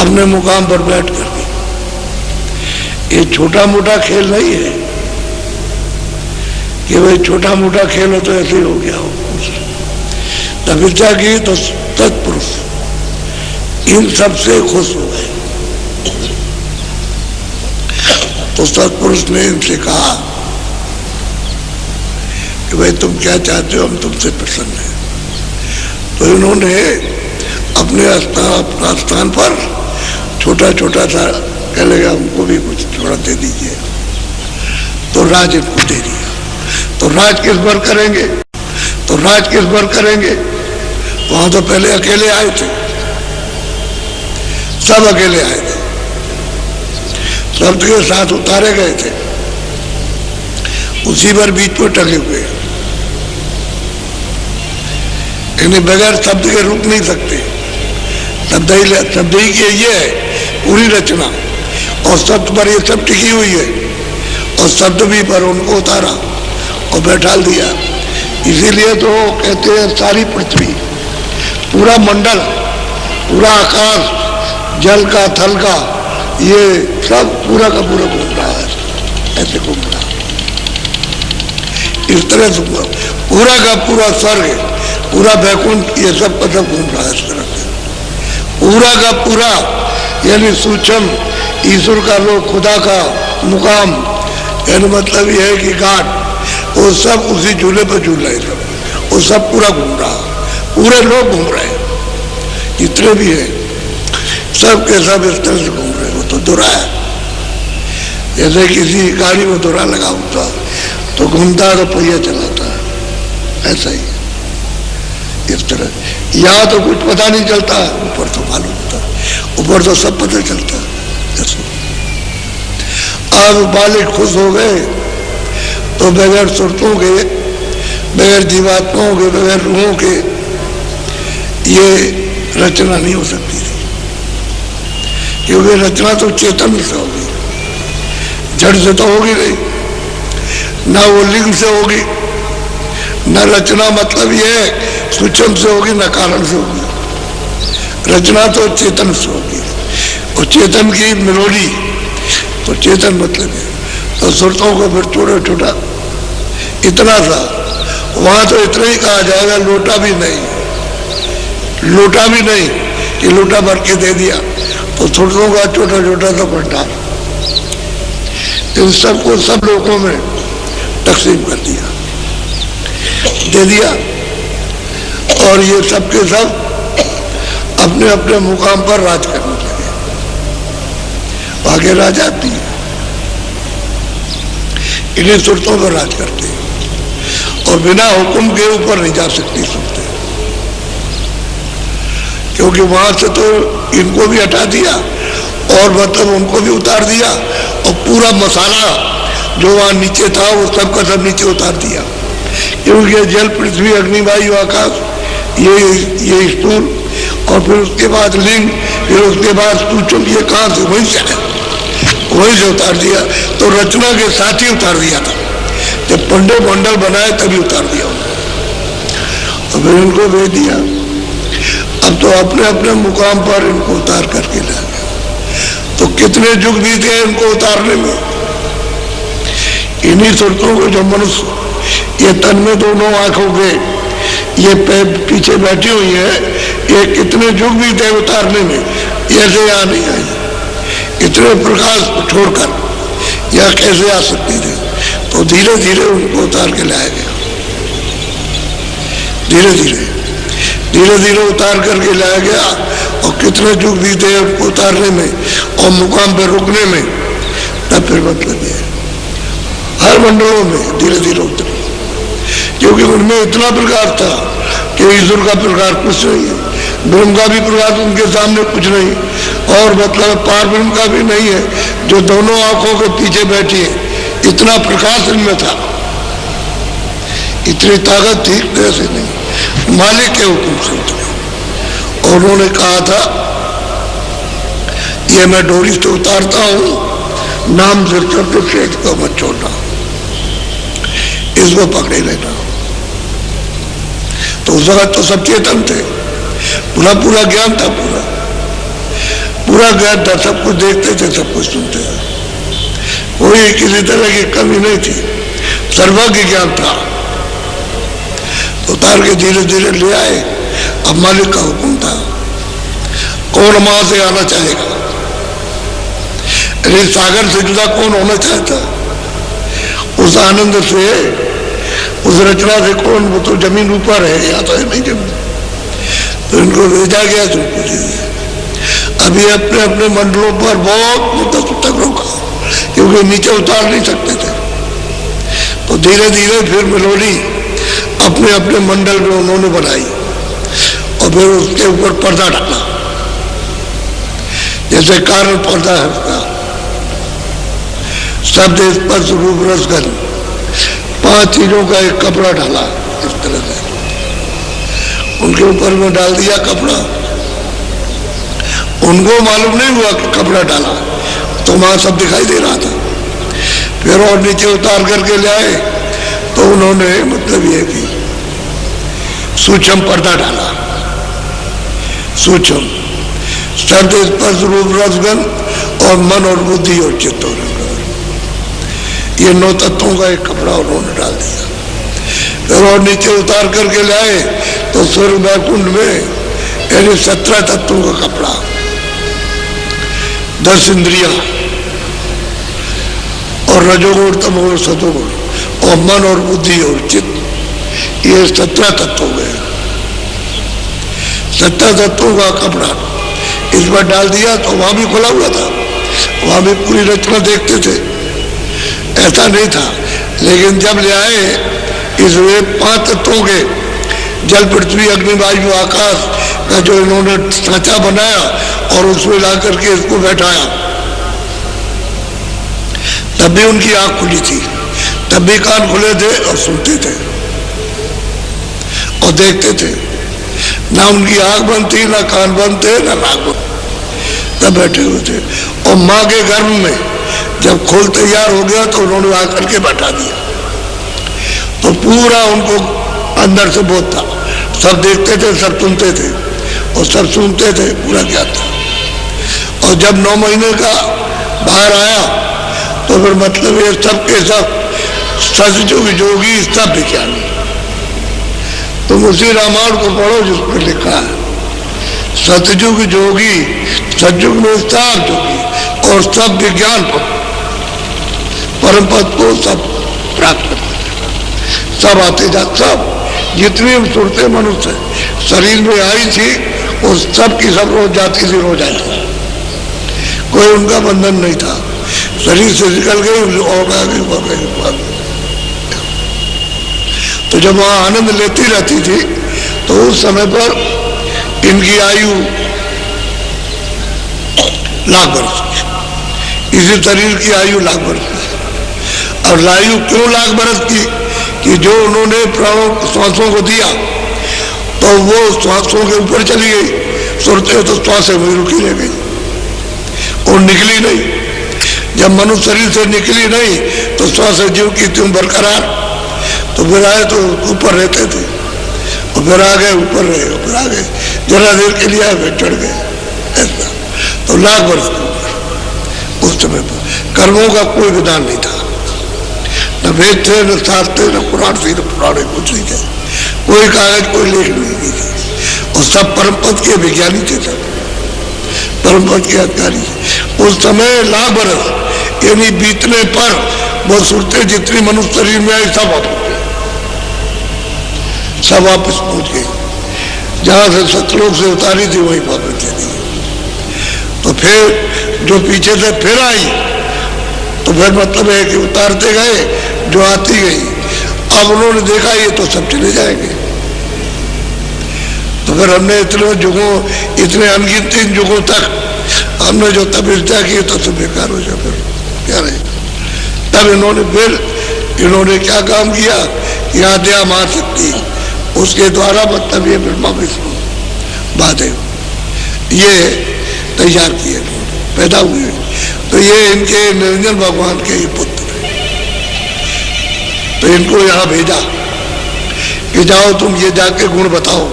अपने मुकाम पर बैठ कर भी। ये छोटा मोटा खेल नहीं है कि भाई छोटा मोटा खेल हो तो ऐसे ही हो गया हो। तपस्या की तो तत्पुरुष इन सबसे खुश हो गए। तो सत्पुरुष ने इनसे कहा कि भाई तुम क्या चाहते हो, हम तुमसे प्रसन्न हैं। तो इन्होंने अपने स्थान पर छोटा छोटा सा कह लगा हमको भी कुछ थोड़ा दे दीजिए। तो राज इनको दे दिया। तो राज किस पर करेंगे, तो राज किस पर करेंगे। वहां तो पहले अकेले आए थे, सब अकेले आए थे, शब्द के साथ उतारे गए थे, उसी पर बीच में टके हुए। इन्हें बगैर शब्द के रुक नहीं सकते। शब्द ही की ये है पूरी रचना, और शब्द पर ये सब टिकी हुई है, और शब्द भी पर उनको उतारा और बैठा दिया। इसीलिए तो कहते हैं सारी पृथ्वी, पूरा मंडल, पूरा आकाश, जल का थल का, ये सब पूरा का पूरा घूम रहा है, ऐसे घूम रहा है। इस तरह से पूरा का पूरा स्वर्ग, पूरा वैकुंठ, ये सब का सब घूम रहा है इस तरह से। पूरा का पूरा यानी सूक्ष्म ईश्वर का लोक, खुदा का मुकाम, यानी मतलब यह है कि घाट, वो सब उसी झूले पर झूल रहे थे। वो सब पूरा घूम रहा, पूरे लोग घूम रहे हैं, जितने भी है सब के सब इस तरह से घूम रहे। वो तो दुरा है, जैसे किसी गाड़ी में दुरा लगा होता तो घूमता तो पहिया चलाता है, ऐसा ही इस तरह। यहाँ तो कुछ पता नहीं चलता, ऊपर तो मालूम होता, ऊपर तो सब पता चलता है। अब बालिक खुश हो गए तो बगैर सुरतों के, बगैर जीवात्माओं के, बगैर रूहों के ये रचना नहीं हो सकती थी, क्योंकि रचना तो चेतन से होगी, जड़ से तो होगी नहीं, ना वो लिंग से होगी, न रचना मतलब ये सूक्ष्म से होगी, न कारण से होगी। रचना तो चेतन से होगी, और चेतन की मेलोडी तो चेतन मतलब है। तो सुरतों को फिर छोटा छोटा इतना सा, वहां तो इतना ही कहा जाएगा, लोटा भी नहीं, लोटा भी नहीं कि लोटा भर के दे दिया। तो सुरतों का छोटा छोटा सा भंडार, इन सबको सब लोगों में तकसीम कर दिया, दे दिया। और ये सब के सब अपने अपने मुकाम पर राज करने लगे। आगे राजा आती है, इन्हीं सुरतों पर राज करते हैं, और बिना हुक्म के ऊपर नहीं जा सकती सुरतें, क्योंकि वहां से तो इनको भी हटा दिया और मतलब उनको भी उतार दिया, और पूरा मसाला जो वहां नीचे था वो सब का सब नीचे उतार दिया। क्योंकि जल, पृथ्वी, अग्नि, वायु, आकाश, ये स्थूल, और फिर उसके बाद लिंग, फिर उसके बाद सूक्ष्म, ये कहां से, वहीं से वहीं से उतार दिया। तो रचना के साथ ही उतार दिया था, जब पंडे मंडल बनाए तभी उतार दिया, और फिर इनको भेज दिया। अब तो अपने अपने मुकाम पर इनको उतार करके ला गया। तो कितने युग बीते इनको उतारने में। इन्हीं सुरतों को जो मनुष्य ये तन में दोनों आंखों के ये पीछे बैठी हुई है, ये कितने युग बीते उतारने में, ऐसे यहाँ नहीं आई। इतने प्रकाश छोड़कर यह कैसे आ सकती थी। तो धीरे धीरे उनको उतार के लाया गया, धीरे धीरे धीरे धीरे उतार करके लाया गया। और कितने युग बीते उनको उतारने में और मुकाम पर रुकने में। तब फिर मतलब ये हर मंडलों में धीरे धीरे उतरे, क्योंकि उनमें इतना प्रकाश था कि ईश्वर का प्रकाश कुछ नहीं है, ब्रह्म का भी प्रकाश उनके सामने कुछ नहीं, और मतलब पार ब्रह्म का भी नहीं है, जो दोनों आंखों के पीछे बैठी है। इतना प्रकाश इनमें था, इतनी ताकत थी, कैसे नहीं, मालिक के हुक्म से उतरे। और उन्होंने कहा था, ये मैं डोरी से उतारता हूं, नाम से चतुर्शेष को मत छोड़ना, इसको पकड़े लेना। तो उस वक्त तो सब चेतन थे, पूरा पूरा ज्ञान था, पूरा पूरा ज्ञान था, सब कुछ देखते थे, सब कुछ सुनते थे, कोई किसी तरह की कमी नहीं थी, सर्वज्ञ ज्ञान था। उतार के धीरे धीरे ले आए। अब मालिक का हुक्म था, कौन वहां से आना चाहेगा? अरे सागर से जुदा कौन होना चाहता? उस आनंद से, उस रचना से कौन? वो तो जमीन ऊपर है, यहाँ तो है नहीं जमीन। तो इनको भेजा गया, तुमको अभी अपने अपने मंडलों पर बहुत मुद्दत तक रोका, क्योंकि नीचे उतार नहीं सकते थे। तो धीरे धीरे फिर मिलोनी अपने अपने मंडल में उन्होंने बनाई और फिर उसके ऊपर पर्दा डाला, जैसे कारण पर्दा है उसका। शब्द स्पर्श रूप रस गंध, 5 चीजों का एक कपड़ा डाला। इस तरह से उनके ऊपर में डाल दिया कपड़ा। उनको मालूम नहीं हुआ कि कपड़ा डाला, तो वहां सब दिखाई दे रहा था। फिर और नीचे उतार करके ले आए, तो उन्होंने मतलब ये कि सूक्ष्म पर्दा डाला। सूक्ष्म शब्द स्पर्श रूप रसगन और मन और बुद्धि और चित्त और ये 9 तत्वों का एक कपड़ा उन्होंने डाल दिया। फिर और नीचे उतार करके लाए तो स्वर्ग वैकुंठ में यानी 17 तत्वों का कपड़ा, 10 इंद्रिया और रजोगुण तमोगुण सतोगुण और मन और बुद्धि और चित्त, ये 17 तत्व हो गए। 17 तत्वों का कपड़ा इस पर डाल दिया तो वहां भी खुला हुआ था, वहां भी पूरी रचना देखते थे, ऐसा नहीं था। लेकिन जब ले आए इसमें 5 तत्वों के जल पृथ्वी अग्नि वायु आकाश का जो इन्होंने सांचा बनाया और उसमें ला करके इसको बैठाया, तब भी उनकी आंख खुली थी, तब भी कान खुले थे और सुनते थे और देखते थे। ना उनकी आंख बंद थी, ना कान बंद थे, ना नाक बंद, तब बैठे हुए थे। और माँ के गर्भ में जब खोल तैयार हो गया तो उन्होंने आकर के बैठा दिया, तो पूरा उनको अंदर से बोध था, सब देखते थे, सब सुनते थे और सब सुनते थे, पूरा क्या था। और जब 9 महीने का बाहर आया तो फिर मतलब ये सब के सब सचजुग जोगी सब विज्ञानी। तुम उसी रामायण को पढ़ो जिसमें लिखा है सतयुग जोगी, सतयुग में सब जोगी और सब विज्ञान परम पद को सब प्राप्त करते, सब आते जाते, सब जितनी सुरते मनुष्य शरीर में आई थी वो सब की सब रोज जाती थी, रोज आई थी, कोई उनका बंधन नहीं था। शरीर से निकल गई और आ गई। तो जब वहां आनंद लेती रहती थी तो उस समय पर इनकी आयु लाख वर्ष की, इसी शरीर की आयु लाख वर्ष की। और आयु क्यों लाख वर्ष की? कि जो उन्होंने प्राणों श्वासों को दिया तो वो श्वासों के ऊपर चली गई, सुरते तो श्वास में रुकी रह गई और निकली नहीं। जब मनुष्य शरीर से निकली नहीं तो श्वास जीव की त्यों बरकरार। तो फिर आए तो ऊपर रहते थे और फिर आ गए, ऊपर रहे और फिर आ गए, जरा देर के लिए आए फिर चढ़ गए, ऐसा। तो लाख वर्ष के ऊपर उस समय पर कर्मों का कोई विधान नहीं था, न वेद थे, न शास्त्र, न पुराण थी, न पुराण कुछ नहीं थे, कोई कागज कोई लेख नहीं थी। और सब परम पद के विज्ञानी थे, सब परम पद के अधिकारी। उस समय लाख वर्ष यानी बीतने पर वो सुरते जितनी मनुष्य शरीर में आई सब वापस पहुंच गई, जहां से सतलोक से उतारी थी वहीं वापस चली गई। तो फिर जो पीछे से फिर आई तो फिर मतलब है कि उतारते गए, जो आती गई। अब उन्होंने देखा ये तो सब चले जाएंगे, तो फिर हमने इतने युगों, इतने अनगिनत युगों तक हमने जो तपस्या की तो सब बेकार हो जाए, फिर क्या रहे। तब इन्होंने क्या काम किया कि आद्या महाशक्ति, उसके द्वारा मतलब ये ब्रह्मा विष्णु महादेव ये तैयार किए, पैदा हुए। तो ये इनके निरंजन भगवान के ही पुत्र हैं। तो इनको यहाँ भेजा कि जाओ तुम ये जाके गुण बताओ,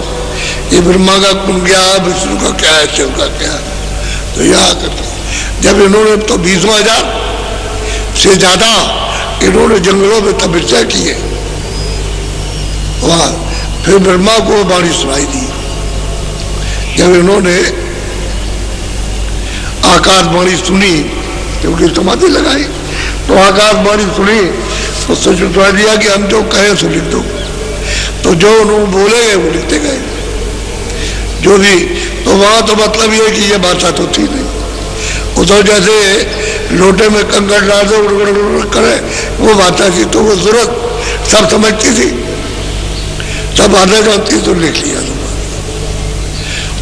ये ब्रह्मा का गुण क्या है, विष्णु का क्या है, शिव का क्या है। तो तो यहाँ करके जब इन्होंने तो 20,000 से ज्यादा इन्होंने जंगलों में तपस्या की है वहां, फिर ब्रह्मा को वाणी सुनाई दी। जब इन्होंने आकाशवाणी सुनी, क्योंकि समाधि लगाई, तो आकाशवाणी सुनी तो सुना दिया कि हम जो कहें सो लिख दो। तो जो उन्होंने बोले गए वो लिखते गए जो भी। तो वहां तो मतलब ये कि ये भाषा तो थी नहीं, वो तो जैसे लोटे में कंकड़ डाल दो करे वो भाषा थी। तो वो जरूरत सब समझती थी, सब आने जानती, तो लिख लिया।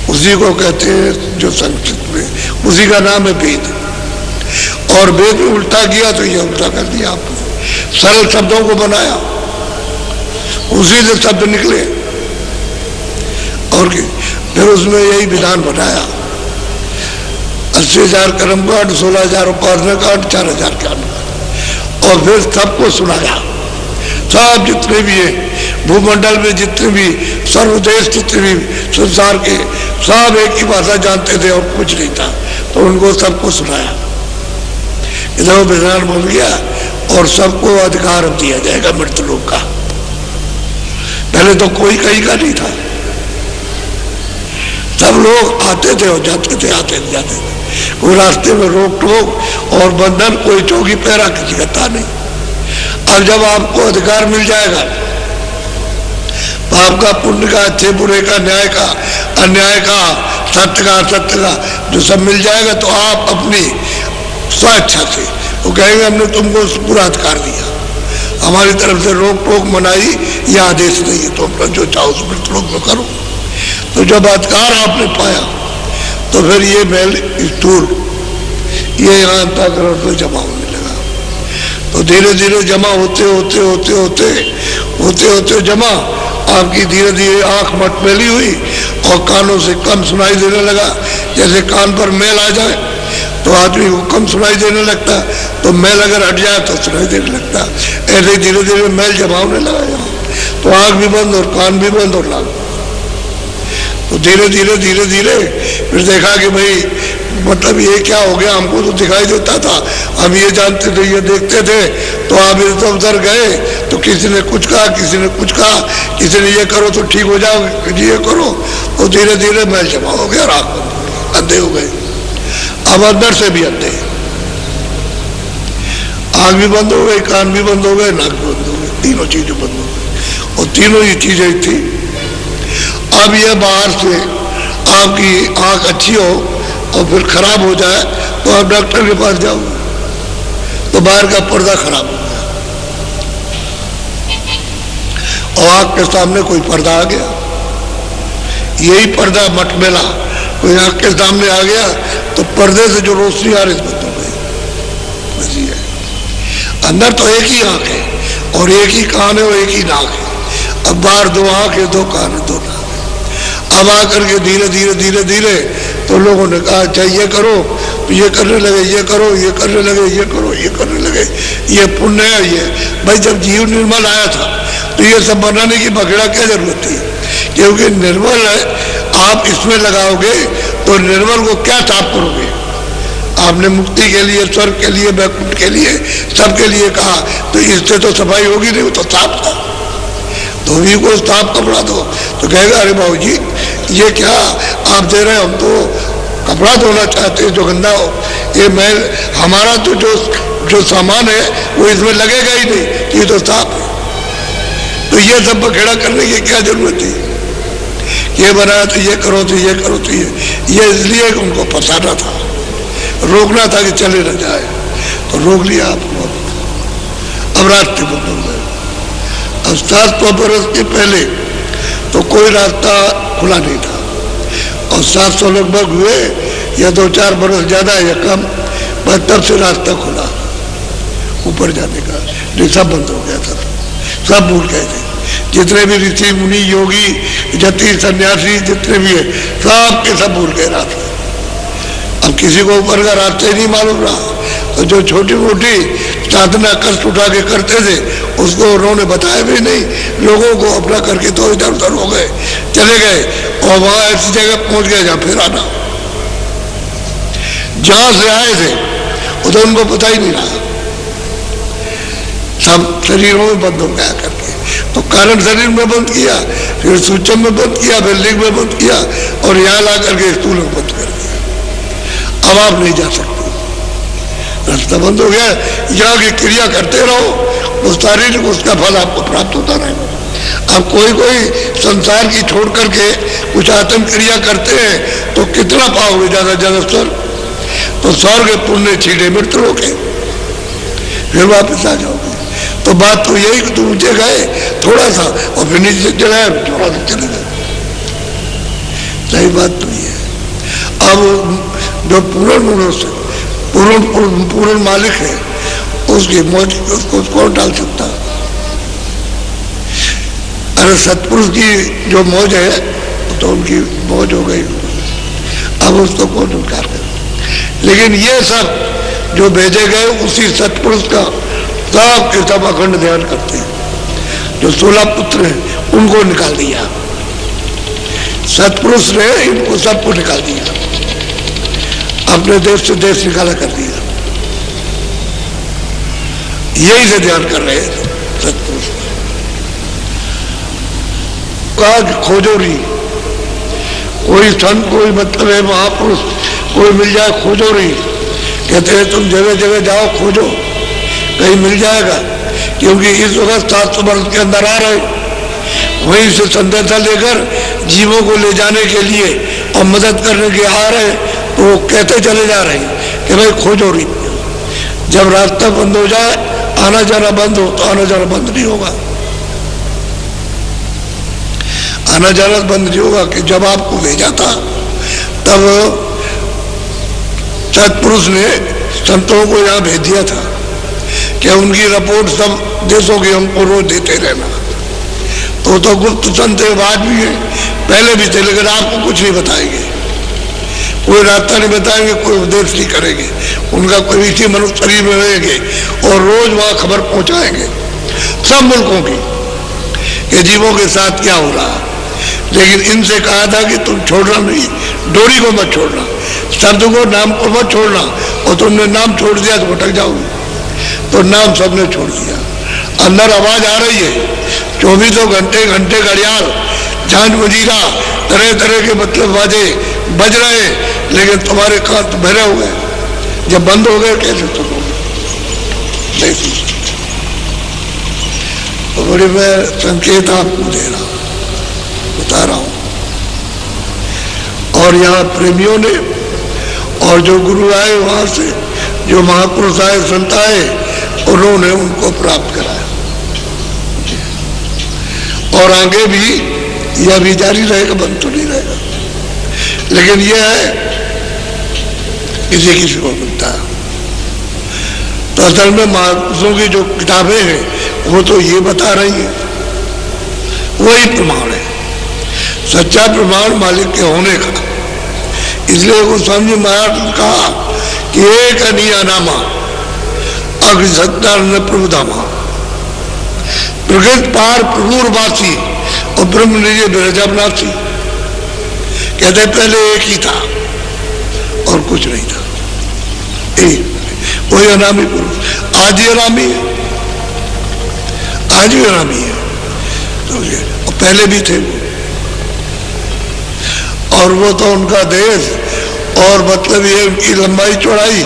उसी को कहते हैं जो संस्कृत में, उसी का नाम है वेद। और वेद में उल्टा किया तो ये उल्टा कर दिया आपने, सरल शब्दों को बनाया, उसी से शब्द निकले। और फिर उसमें यही विधान बनाया, 80,000 कर्मकांड, 16,000 उपासना कांड, 4,000 ज्ञान कांड। और फिर सबको सुनाया, सब जितने भी है भूमंडल में, जितने भी सर्वदेश, जितने भी संसार के, सब एक ही भाषा जानते थे और कुछ नहीं था। तो उनको सबको सुनाया, इधर विधान बन गया और सबको अधिकार दिया जाएगा मृत लोक का। पहले तो कोई कहीं का नहीं था, सब लोग आते थे और जाते थे, आते थे जाते थे। कोई रास्ते में रोक टोक और बंधन, कोई चौकी पैरा किसी का था नहीं। अब जब आपको अधिकार मिल जाएगा, पाप का, पुण्य का, अच्छे बुरे का, न्याय का, अन्याय का, सत्य का, असत्य का, जो सब मिल जाएगा, तो आप अपनी स्वेच्छा से वो कहेंगे हमने तुमको पूरा अधिकार दिया, हमारी तरफ से रोक टोक मनाई या आदेश नहीं है, तो अपना जो चाहो मृत लोक में करो। तो जब अधिकार आपने पाया तो फिर ये मैल स्थूल ये यहाँ अंतःकरण में जमा होने लगा। तो धीरे धीरे जमा होते होते होते होते होते होते जमा, आपकी धीरे धीरे आंख मटमैली हुई और कानों से कम सुनाई देने लगा। जैसे कान पर मैल आ जाए तो आदमी को कम सुनाई देने लगता, तो मैल अगर हट जाए तो सुनाई देने लगता। ऐसे धीरे धीरे मैल जमा होने लगा यहाँ, तो आंख भी बंद और कान भी बंद और नाक। तो धीरे धीरे धीरे धीरे फिर देखा कि भाई मतलब ये क्या हो गया, हमको तो दिखाई देता था, हम ये जानते थे, ये देखते थे। तो आप इधर उधर गए तो किसी ने कुछ कहा, किसी ने कुछ कहा, किसी ने ये करो तो ठीक हो जाओगे, ये करो। तो धीरे धीरे मैल जमा हो गया, राख बंद हो गई, अंधे हो गए। अब अंदर से भी अंधे, आँख भी बंद हो गई, कान भी बंद हो गए, नाक भी बंद हो गई, तीनों चीजें बंद हो गई। और तीनों ही चीजें थी। अब यह बाहर से आपकी आंख अच्छी हो और फिर खराब हो जाए तो आप डॉक्टर के पास जाओ, तो बाहर का पर्दा खराब हो गया और आंख के सामने कोई पर्दा आ गया, यही पर्दा मटमेला कोई आंख के सामने आ गया तो पर्दे से जो रोशनी आ रही बंद हो गई। बस ये अंदर तो एक ही आंख है और एक ही कान है और एक ही नाक है। अब बाहर दो आंख है, दो कान है, दो नाक। अब आकर के धीरे धीरे धीरे धीरे तो लोगों ने कहा अच्छा ये करो, तो ये करने लगे, ये करो, ये करने लगे, ये करो, ये करने लगे, ये पुण्य है। ये भाई जब जीव निर्मल आया था तो ये सब बनाने की पकड़ा क्या जरूरत थी, क्योंकि निर्मल है, आप इसमें लगाओगे तो निर्मल को क्या साफ करोगे। आपने मुक्ति के लिए, स्वर्ग के लिए, वैकुंठ के लिए, सबके लिए कहा, तो इससे तो सफाई होगी नहीं, वो तो साफ था। धोबी को साफ कपड़ा दो तो कहेगा अरे बाबू जी ये क्या आप दे रहे हैं, हम तो कपड़ा धोना चाहते हैं जो गंदा हो, ये मैल हमारा तो जो सामान है वो इसमें लगेगा ही नहीं, ये तो साफ है। तो ये सब बखेड़ा करने की क्या जरूरत थी, ये बनाया तो ये करो, तो ये करो, तो ये इसलिए उनको फंसाना था, रोकना था कि चले न जाए, तो रोक लिया आपको। अब रास्ते बंद हो गए। अब 700 बरस के पहले तो कोई रास्ता खुला नहीं था और 700 लगभग हुए या 2-4 बरस ज्यादा या कम, बस तब से रास्ता खुला ऊपर जाने का, नहीं सब बंद हो गया था, सब भूल गए थे। जितने भी ऋषि मुनि योगी जति सन्यासी जितने भी है सब के सब भूल गए रास्ते। अब किसी को ऊपर का रास्ता ही नहीं मालूम रहा, तो जो छोटी मोटी साधना कष्ट उठा के करते थे उसको उन्होंने बताया भी नहीं, लोगों को अपना करके तो इधर उधर हो गए, चले गए और वहां ऐसी जगह पहुंच गए जहां फिर आना। जहां से आए थे वो तो उनको पता ही नहीं रहा, सब शरीरों में बंद हो गया करके। तो कारण शरीर में बंद किया, फिर सूचम में बंद किया, फिर लिंग में बंद किया, और यहाँ ला करके स्थूल में बंद कर दिया। अब आप नहीं जा सकते, रास्ता बंद हो गया। यहाँ की क्रिया करते रहो, उस शारीरिक उसका फल आपको प्राप्त होता रहेगा। अब कोई कोई संसार की छोड़ करके कुछ आत्म क्रिया करते हैं तो कितना पाओगे, ज्यादा ज्यादा स्वर्ग, तो स्वर्ग पुण्य छीटे मृत्यु होके फिर वापस आ जाओगे। तो बात तो यही कि तुम ऊंचे गए थोड़ा सा और फिर नीचे चले थोड़ा सा चले गए, सही बात तो ये है। अब जो पूर्ण मनुष्य पूर्ण मालिक है, उसकी मौज उसको कौन डाल सकता? अरे सतपुरुष की जो मौज है तो उनकी मौज हो गई, अब उसको कौन इनकार करे। लेकिन ये सब जो भेजे गए उसी सतपुरुष का सब के सब अखंड ध्यान करते हैं। जो 16 पुत्र हैं उनको निकाल दिया सतपुरुष ने, इनको सबको निकाल दिया, अपने देश से देश निकाला कर दिया। यही से ध्यान कर रहे हैं सतपुरुष। कहा कि खोजो रही, कोई संत कोई मतलब है महापुरुष कोई मिल जाए, खोजो रही। कहते हैं तुम जगह जगह जाओ खोजो, कहीं मिल जाएगा, क्योंकि इस वक्त 700 वर्ष के अंदर आ रहे, वहीं से संदेशा लेकर जीवों को ले जाने के लिए और मदद करने के आ रहे, तो वो कहते चले जा रहे हैं कि भाई खोजो रही। जब रास्ता बंद हो जाए, आना जाना बंद हो, तो आना जाना बंद नहीं होगा। आना जाना बंद नहीं होगा कि जब आपको भेजा था तब सतपुरुष ने संतों को यहाँ भेज दिया था कि उनकी रिपोर्ट सब देशों की हमको रोज देते रहना। तो गुप्त संत बाद भी है, पहले भी थे, लेकिन आपको कुछ नहीं बताएंगे, कोई रास्ता नहीं बताएंगे, कोई उपदेश नहीं करेंगे। उनका कोई इसी मनुष्य शरीर में रहेंगे और रोज वहां खबर पहुंचाएंगे सब मुल्कों की कि जीवों के साथ क्या हो रहा है। लेकिन इनसे कहा था कि तुम छोड़ना नहीं, डोरी को मत छोड़ना, शब्द को नाम को मत छोड़ना, और तुमने नाम छोड़ दिया तो भटक जाओगे। तो नाम सबने छोड़ दिया। अंदर आवाज आ रही है, 24 घंटे घंटे घड़ियाल झांझ मजीरा तरह तरह के मतलब बाजे बज रहे, लेकिन तुम्हारे कान तो भरे हुए, जब बंद हो गए कैसे सुनोगे? नहीं सुन सकते। तो बड़े मैं संकेत आपको दे रहा हूं, बता रहा हूं। और यहाँ प्रेमियों ने और जो गुरु आए वहां से, जो महापुरुष आए संत आए, उन्होंने उनको प्राप्त कराया। और आगे भी यह भी जारी रहेगा, बंद तो नहीं रहेगा। लेकिन यह है किसी किसी को मिलता है। तो असल में महापुरुषों की जो किताबें हैं वो तो ये बता रही हैं, वही प्रमाण है, सच्चा प्रमाण मालिक के होने का। इसलिए गोस्वामी महाराज ने कहा कि एक अनिया नामा अग्निसत्तान प्रभुधामा, प्रकृत पार प्रभुर्वासी और ब्रह्म निज ब्रजबनासी। कहते पहले एक ही था और कुछ नहीं था, एक वही अनामी पुरुष। आज ही अनामी है, आज भी अनामी है, तो पहले भी थे वो। और वो तो उनका देश और मतलब ये उनकी लंबाई चौड़ाई,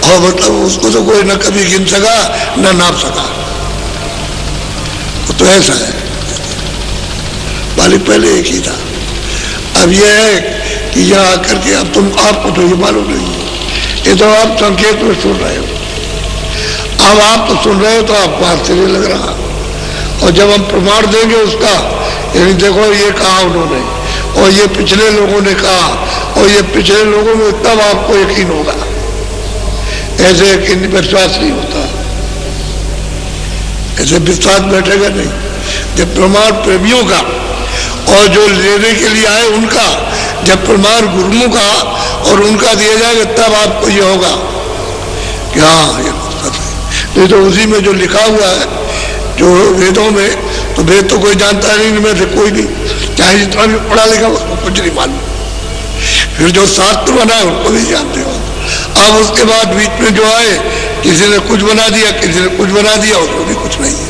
और मतलब उसको तो कोई न कभी गिन सका न नाप सका। तो ऐसा है, मालिक पहले एक ही था। अब यह है कि यहाँ आकर के अब तुम, आपको तो ये मालूम नहीं है, ये तो आप संकेत में सुन रहे हो। अब आप तो सुन रहे हो तो आपको आश्चर्य लग रहा, और जब हम प्रमाण देंगे उसका, यानी देखो ये कहा उन्होंने और ये पिछले लोगों ने कहा और ये पिछले लोगों में, तब आपको यकीन होगा। ऐसे यकीन विश्वास नहीं होता, ऐसे विश्वास बैठेगा नहीं। जब प्रमाण प्रेमियों का और जो लेने के लिए आए उनका, जब प्रमाण गुरुओं का और उनका दिया जाएगा, तब आपको ये होगा कि हाँ ये सच है। नहीं तो उसी में जो लिखा हुआ है जो वेदों में, तो वेद तो कोई जानता नहीं में से, कोई भी चाहे जितना भी पढ़ा लिखा उसको कुछ नहीं मालूम। फिर जो शास्त्र बना है उनको भी जानते हो, अब उसके बाद बीच में जो आए, किसी ने कुछ बना दिया, किसी ने कुछ बना दिया, उसमें भी कुछ नहीं है,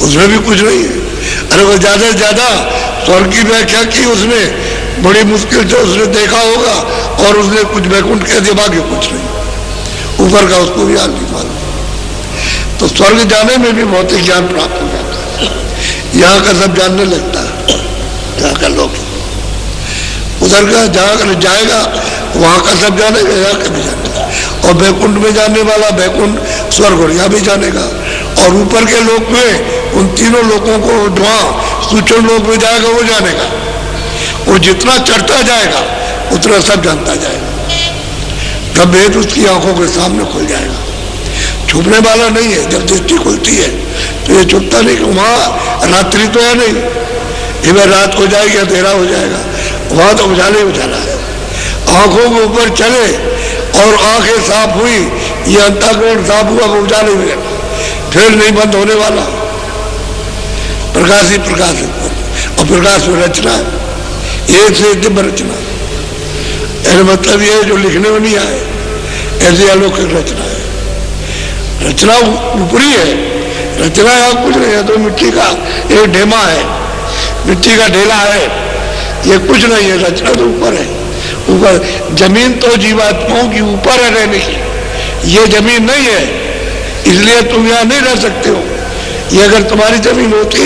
उसमें भी कुछ नहीं है। अरे वो ज्यादा से ज्यादा स्वर्ग की व्याख्या की उसने, बड़ी मुश्किल से उसने देखा होगा और उसने कुछ वैकुंठ कह दिया, बाकी कुछ नहीं, ऊपर का उसको भी हाल नहीं मालूम। तो स्वर्ग जाने में भी भौतिक ज्ञान प्राप्त हो जाता है, यहाँ का सब जानने लगता है, यहाँ का लोग उधर का जहाँ जाएगा वहाँ का सब जानेगा, यहाँ का भी जानेगा। और बैकुंठ में जाने वाला बैकुंठ स्वर्ग और यहाँ भी जानेगा। और ऊपर के लोक में उन तीनों लोगों को वहाँ सूक्ष्म लोक में जाएगा वो जानेगा। वो जितना चढ़ता जाएगा उतना सब जानता जाएगा। तब भेद उसकी आंखों के सामने खुल जाएगा, छुपने वाला नहीं है। जब दृष्टि खुलती है तो ये छुपता नहीं कि वहाँ रात्रि तो है नहीं, इधर रात हो जाएगी अंधेरा हो जाएगा, वहाँ तो उजाला ही उजाला है। आंखों के ऊपर चले और आंखें साफ हुई, ये अंतःकरण साफ हुआ, वो उजाले में फिर नहीं बंद होने वाला, प्रकाश ही प्रकाश है। और प्रकाश में रचना है, एक से दिव्य रचना। ऐसा मतलब ये जो लिखने में नहीं आए, ऐसी अलौकिक रचना है। रचना ऊपरी है, रचना यहाँ कुछ नहीं है। तो मिट्टी का एक ढेमा है, मिट्टी का ढेला है, ये कुछ नहीं है। रचना तो ऊपर है, ऊपर। जमीन तो जीवात्माओं की ऊपर है रहने की, ये जमीन नहीं है, इसलिए तुम यहाँ नहीं रह सकते हो। ये अगर तुम्हारी जमीन होती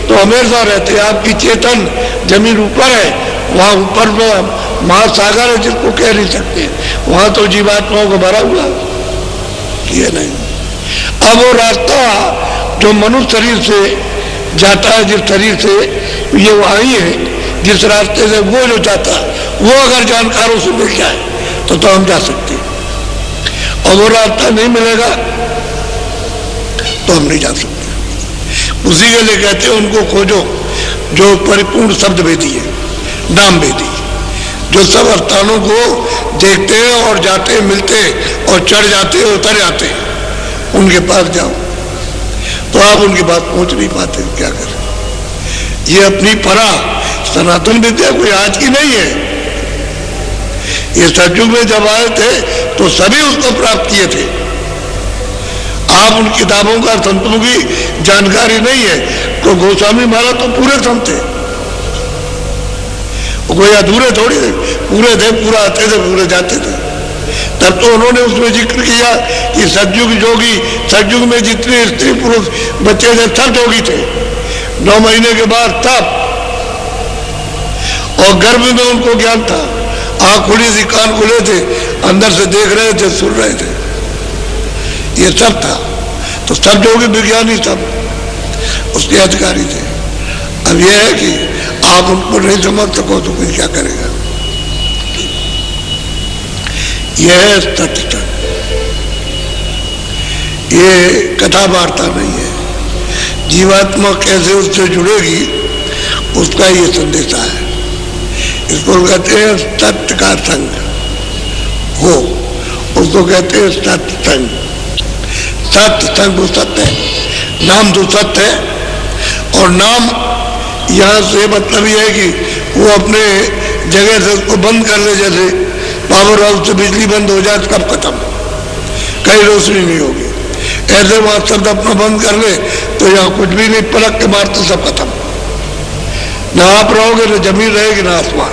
तो हमेशा रहते। आपकी चेतन जमीन ऊपर है, वहाँ ऊपर में महासागर है जिसको कह नहीं सकते, वहाँ तो जीवात्माओं को भरा हुआ, ये नहीं। अब वो रास्ता जो मनुष्य शरीर से जाता है, जिस शरीर से ये वहाँ ही है, जिस रास्ते से वो जो जाता है, वो अगर जानकारों से मिल जाए तो हम जा सकते हैं। और वो रास्ता नहीं मिलेगा तो हम नहीं जा सकते। उसी के लिए कहते हैं उनको खोजो जो परिपूर्ण शब्द भेदी है, नाम भेदी, जो सब स्थानों को देखते हैं और जाते हैं, मिलते हैं और चढ़ जाते हैं, उतर जाते हैं, उनके पास जाओ। तो आप उनके पास पहुंच नहीं पाते, क्या करें। ये अपनी परा सनातन विद्या कोई आज की नहीं है। ये सतयुग में जब आए थे तो सभी उसको प्राप्त किए थे। आप उन किताबों का संतों की जानकारी नहीं है। तो गोस्वामी महाराज तो पूरे संत थे, कोई अधूरे थोड़ी थे, पूरे थे, पूरा आते थे, पूरे जाते थे। तब तो उन्होंने उसमें जिक्र किया कि सतयुग जोगी, सतयुग में जितने स्त्री पुरुष बच्चे थे सब जोगी थे, 9 महीने के बाद तब। और गर्भ में उनको ज्ञान था, आंख खुली थी, कान खुले थे, अंदर से देख रहे थे, सुन रहे थे, ये सब था। तो सब जोगी विज्ञानी सब उसके अधिकारी थे। अब यह है कि आप उनको नहीं समझ सको तो कोई क्या करेगा। यह है सत्य, ये कथा वार्ता नहीं है। जीवात्मा कैसे उससे जुड़ेगी उसका ये संदेशा है। इसको कहते हैं सत्य का संग हो, उसको कहते हैं सत्य संग। सत्य संग वो सत्य है, नाम तो सत्य है। और नाम यहाँ से मतलब ये है कि वो अपने जगह से उसको बंद कर ले, जैसे पावर हाउस से बिजली बंद हो जाए कब खत्म, कहीं रोशनी नहीं होगी। ऐसे वहां शब्द अपना बंद कर ले तो यहाँ कुछ भी नहीं, पलक के मारते सब खत्म। ना आप रहोगे, ना जमीन रहेगी, ना आसमान,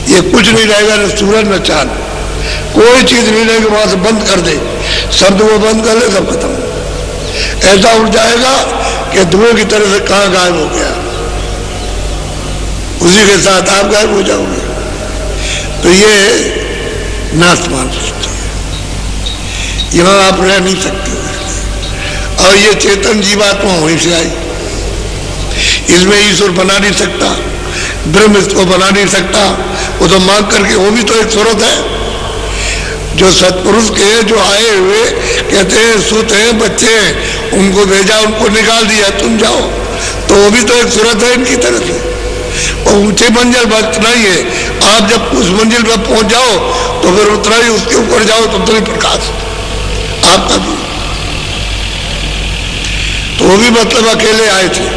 ये कुछ नहीं रहेगा, न सूरज न चांद, कोई चीज नहीं रहेगी। वहां से बंद कर दे, शब्द वो बंद कर ले, सब खत्म। ऐसा उड़ जाएगा कि धुएं की तरह से कहाँ गायब हो गया, उसी के साथ आप गायब हो जाओगे। तो ये नाश मान सकते हैं, यहाँ आप रह नहीं सकते। और ये चेतन जीवात्मा वहीं से आई, इसमें ईश्वर बना नहीं सकता, ब्रह्म इसको बना नहीं सकता। वो तो मांग करके, वो भी तो एक सूरत है। जो सत्पुरुष के जो आए हुए कहते हैं सुत हैं, बच्चे हैं, उनको भेजा, उनको निकाल दिया, तुम जाओ, तो वो भी तो एक सूरत है इनकी तरफ से। और ऊंची मंजिल बस नहीं है। आप जब उस मंजिल पर पहुंच जाओ तो फिर उतना ही उसके ऊपर जाओ तो उतना ही प्रकाश आपका भी। तो वो भी मतलब अकेले आए थे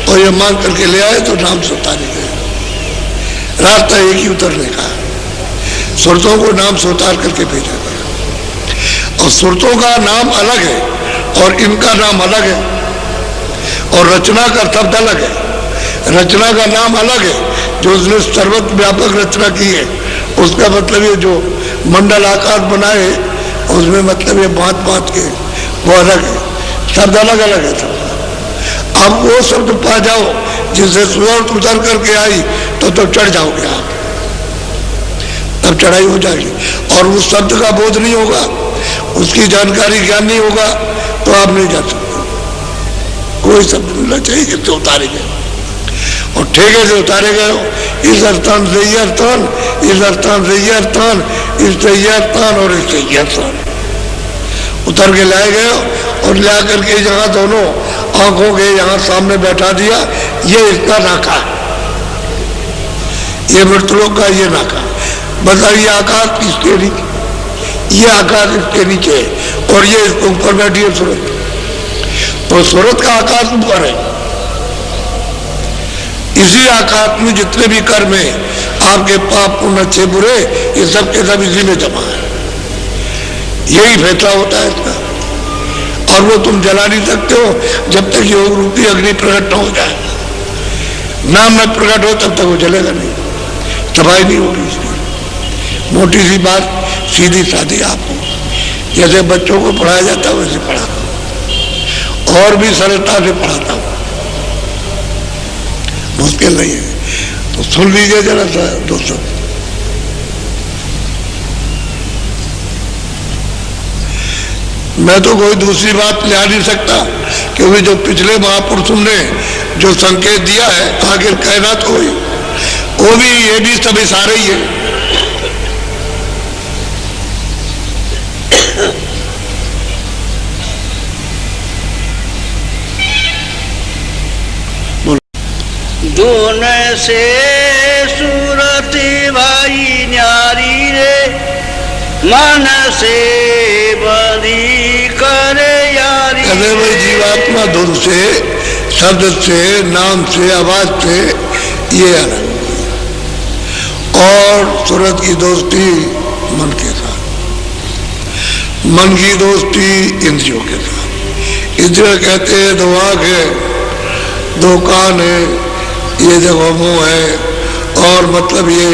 और ये मांग करके ले आए तो नाम से उतारे गए। रास्ता एक ही उतरने का, सुरतों को नाम से उतार करके भेजा गया। और सुरतों का नाम अलग है और इनका नाम अलग है, और रचना का शब्द अलग है। रचना का नाम अलग है, जो उसने सर्वव्यापक रचना की है, उसका मतलब ये जो मंडल आकार बनाए उसमें मतलब ये बात बात के वो अलग है, शब्द अलग अलग है सब। अब वो शब्द पा जाओ जिससे सूरत उतर करके आई तो चढ़ जाओगे आप, तब चढ़ाई हो जाएगी। और उस शब्द का बोध नहीं होगा, उसकी जानकारी ज्ञान नहीं होगा तो आप नहीं जा सकते। कोई शब्द मिलना चाहिए जिससे उतारे गए और ठेके से उतारे गए हो। इस स्थान से यह स्थान, इस स्थान से यह स्थान, इससे यह स्थान और इससे यह स्थान उतर के लाए गए और ला करके जहाँ दोनों आंखों के यहाँ सामने बैठा दिया। ये इसका नाका है, ये मृतलोक का ये नाका। बताइए आकाश इसके नीचे, ये आकाश इसके नीचे है और ये इसके ऊपर बैठी है सूरत। तो सूरत का आकाश ऊपर है। इसी आकाश में जितने भी कर्म है, आपके पाप पुण्य अच्छे बुरे, ये सब के सब इसी में जमा है। यही फैसला होता है इसका। और वो तुम जला नहीं सकते हो जब तक योग रूपी अग्नि प्रकट न हो जाए। नाम में प्रकट हो तब तक वो जलेगा नहीं, सफाई नहीं होगी इसकी। मोटी सी बात, सीधी सादी आपको जैसे बच्चों को पढ़ाया जाता है वैसे पढ़ाता, और भी सरलता से पढ़ाता हूँ, मुश्किल नहीं है। तो सुन लीजिए जरा सा दोस्तों। मैं तो कोई दूसरी बात ले आ नहीं सकता, क्योंकि जो पिछले महापुरुषों ने जो संकेत दिया है आखिर कहना तो वो भी ये भी सब इशारे ही है। धुन से सूरत भाई न्यारी रे, मन से बंधी करे यारी। अरे भाई जीवात्मा धुन से, शब्द से, नाम से, आवाज से ये अलग, और सूरत की दोस्ती मन के साथ, मन की दोस्ती इंद्रियों के साथ। इंद्रिय कहते हैं दो आँख है, दो कान है, ये देखो मुंह है, और मतलब ये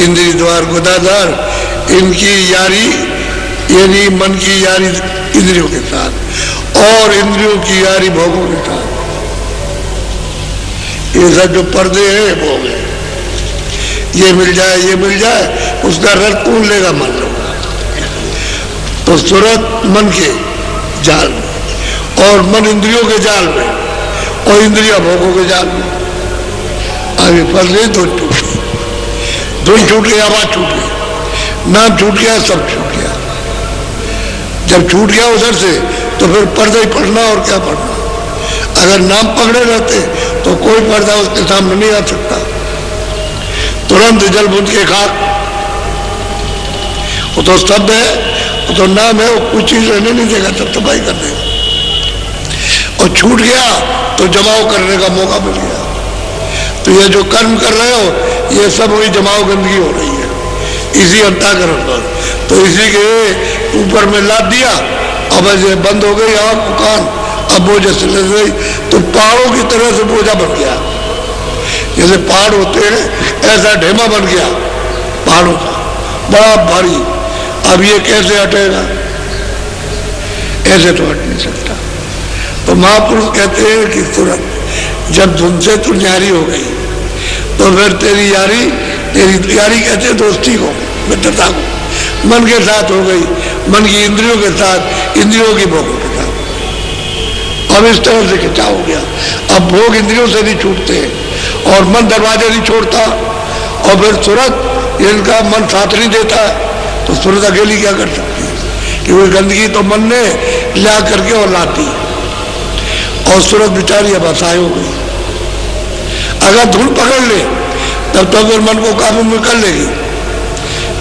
इंद्रिय द्वार गुदाधार, इनकी यारी यानी मन की यारी इंद्रियों के साथ और इंद्रियों की यारी भोगों के साथ। ये सब जो पर्दे हैं भोग है, ये मिल जाए ये मिल जाए, उसका रस कौन लेगा मन लोगा। तो सूरत मन के जाल में और मन इंद्रियों के जाल में और इंद्रिया भोगों के जाल में। आगे पर्दे धुन टूट गई, धुन छूट गई, आवाज छूट गई, नाम छूट गया, सब छूट गया। जब छूट गया उधर से तो फिर पर्दा ही पढ़ना और क्या पढ़ना। अगर नाम पकड़े रहते तो कोई पर्दा उसके सामने नहीं आ सकता। तुरंत जल बुंद के खाक, वो तो शब्द है, वो तो नाम है, वो कुछ चीज रहने नहीं देगा, तब तबाही कर देगा। और छूट गया तो जमाव करने का मौका मिल गया। तो ये जो कर्म कर रहे हो ये सब वही जमाव गंदगी हो रही है इसी अंतःकरण पर। तो इसी के ऊपर में लाद दिया, अब ऐसे बंद हो गई आँख कान, अब बोझ से लग गई तो पहाड़ों की तरह से बोझा बन गया। जैसे पहाड़ होते हैं ऐसा ढेमा बन गया पहाड़ों का, बड़ा भारी। अब ये कैसे हटेगा, ऐसे तो हट नहीं सकता। तो महापुरुष कहते हैं कि तुरंत जब धुन से तू न्यारी हो गई तो फिर तेरी यारी कहते हैं दोस्ती को, मित्रता को, मन के साथ हो गई, मन की इंद्रियों के साथ, इंद्रियों की भोगों के साथ। अब इस तरह से खिंचाव हो गया। अब भोग इंद्रियों से नहीं छूटते और मन दरवाजे नहीं छोड़ता, और फिर सूरत इनका मन साथ नहीं देता, तो सूरत अकेली क्या कर सकती है, क्योंकि गंदगी तो मन ने ला करके और लाती, और सूरत बेचारी अब असहाय हो गई। अगर धुन पकड़ ले तब तो फिर मन को काबू में कर लेगी,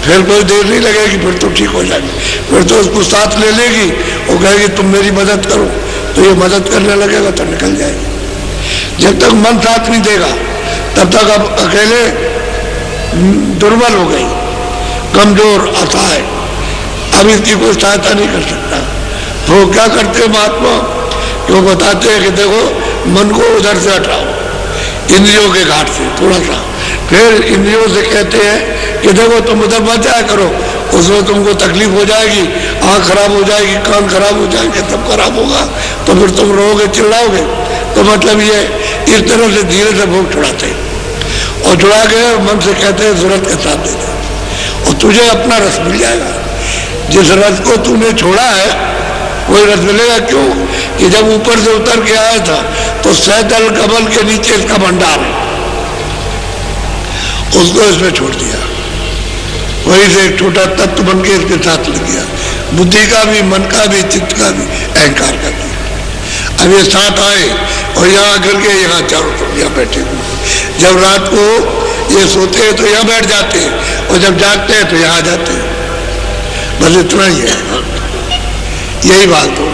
फिर कोई देर नहीं लगेगी, फिर तो ठीक हो जाएगी, फिर तो उसको साथ ले लेगी, वो कहेगी तुम मेरी मदद करो, तो ये मदद करने लगेगा तो निकल जाएगी। जब तक मन साथ नहीं देगा तब तक अब अकेले दुर्बल हो गई, कमजोर असहाय, अब इसकी कोई सहायता नहीं कर सकता। तो क्या करते हैं महात्मा, वो बताते हैं कि देखो मन को उधर से हटाओ, इंद्रियों के घाट से थोड़ा सा, फिर इंद्रियों से कहते हैं कि देखो तुम उधर मत जाया करो, उसमें तुमको तकलीफ हो जाएगी, आँख खराब हो जाएगी, कान खराब हो जाएंगे, सब खराब होगा, तो फिर तुम रोगे चिल्लाओगे। तो मतलब ये इस तरह से धीरे से भोग छुड़ाते हैं और छुड़ा के मन से कहते हैं जरूरत के साथ देते हैं और तुझे अपना रस मिल जाएगा। जिस रस को तूने छोड़ा है वही रस मिलेगा। क्यों कि जब ऊपर से उतर के आया था तो सैदल कमल के नीचे इसका भंडार है, उसको इसमें छोड़ दिया, वहीं से एक छोटा तत्व बन के इसके साथ लग गया, बुद्धि का भी, मन का भी, चित्त का भी, अहंकार का भी। अब ये साथ आए और यहाँ आकर के यहाँ चारों तरफ यहाँ बैठे हुए। जब रात को ये सोते हैं तो यहाँ बैठ जाते हैं और जब जागते हैं तो यहाँ आ जाते हैं। बस इतना ही है, यही बात हो।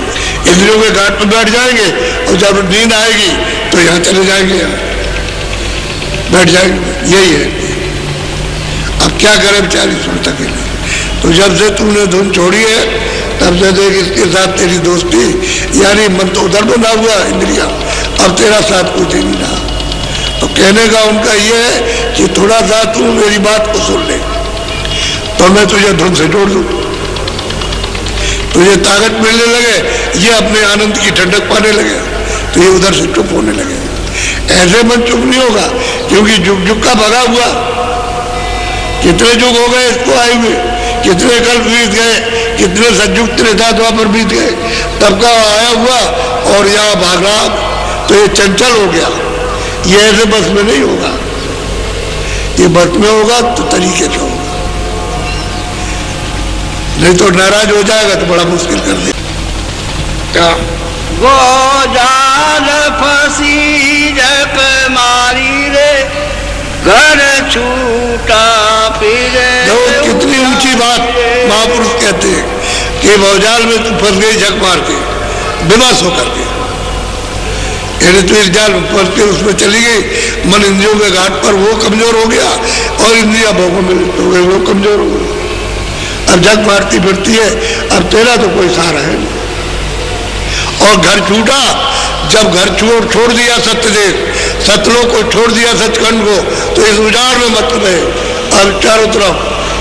इंद्रियों के घाट पर बैठ जाएंगे और जब नींद आएगी तो यहाँ चले जाएंगे, यहाँ बैठ जाएंगे, यही है। अब क्या करें बेचारी सुनता के लिए। तो जब से तुमने धुन छोड़ी है तब से देख इसके साथ तेरी दोस्ती, यानी मन तो उधर बना हुआ इंद्रिया, अब तेरा साथ कुछ नहीं रहा। तो कहने का उनका ये है कि थोड़ा सा तू मेरी बात को सुन ले तो मैं तुझे धुन से जोड़ दूँ, तुझे ताकत मिलने लगे, ये अपने आनंद की ठंडक पाने लगे, तो ये उधर से चुप होने लगे। ऐसे मन चुप नहीं होगा क्योंकि जुग जुग का भगा हुआ, कितने जुग हो गए इसको आए हुए, कितने कल बीत गए, कितने सतयुग त्रेता द्वापर बीत गए, तब का आया हुआ और यहाँ भाग रहा, तो ये चंचल हो गया। ये ऐसे बस में नहीं होगा, ये बस में होगा तो तरीके से होगा, नहीं तो नाराज हो जाएगा तो बड़ा मुश्किल कर दे। क्या गोजाल फंसी जक मारी रे, घर छूटा फिरे। देखो कितनी ऊंची बात महापुरुष कहते हैं कि भवजाल में तू फंस गई झक मार के, बेबस होकर के, यानी तो इस जाल में फंस के उसमें चली गई, मन इंद्रियों के घाट पर वो कमजोर हो गया और इंद्रिया भोगों में लिप्त हो गई, वो कमजोर हो गई। अब झक मारती फिरती है, अब तेरा तो कोई सहारा है नहीं। और घर छूटा, जब घर छोड़ दिया सत्यदेव, सतलोक को छोड़ दिया सचखंड को, तो इस उजाड़ में मतलब है। अब चारों तरफ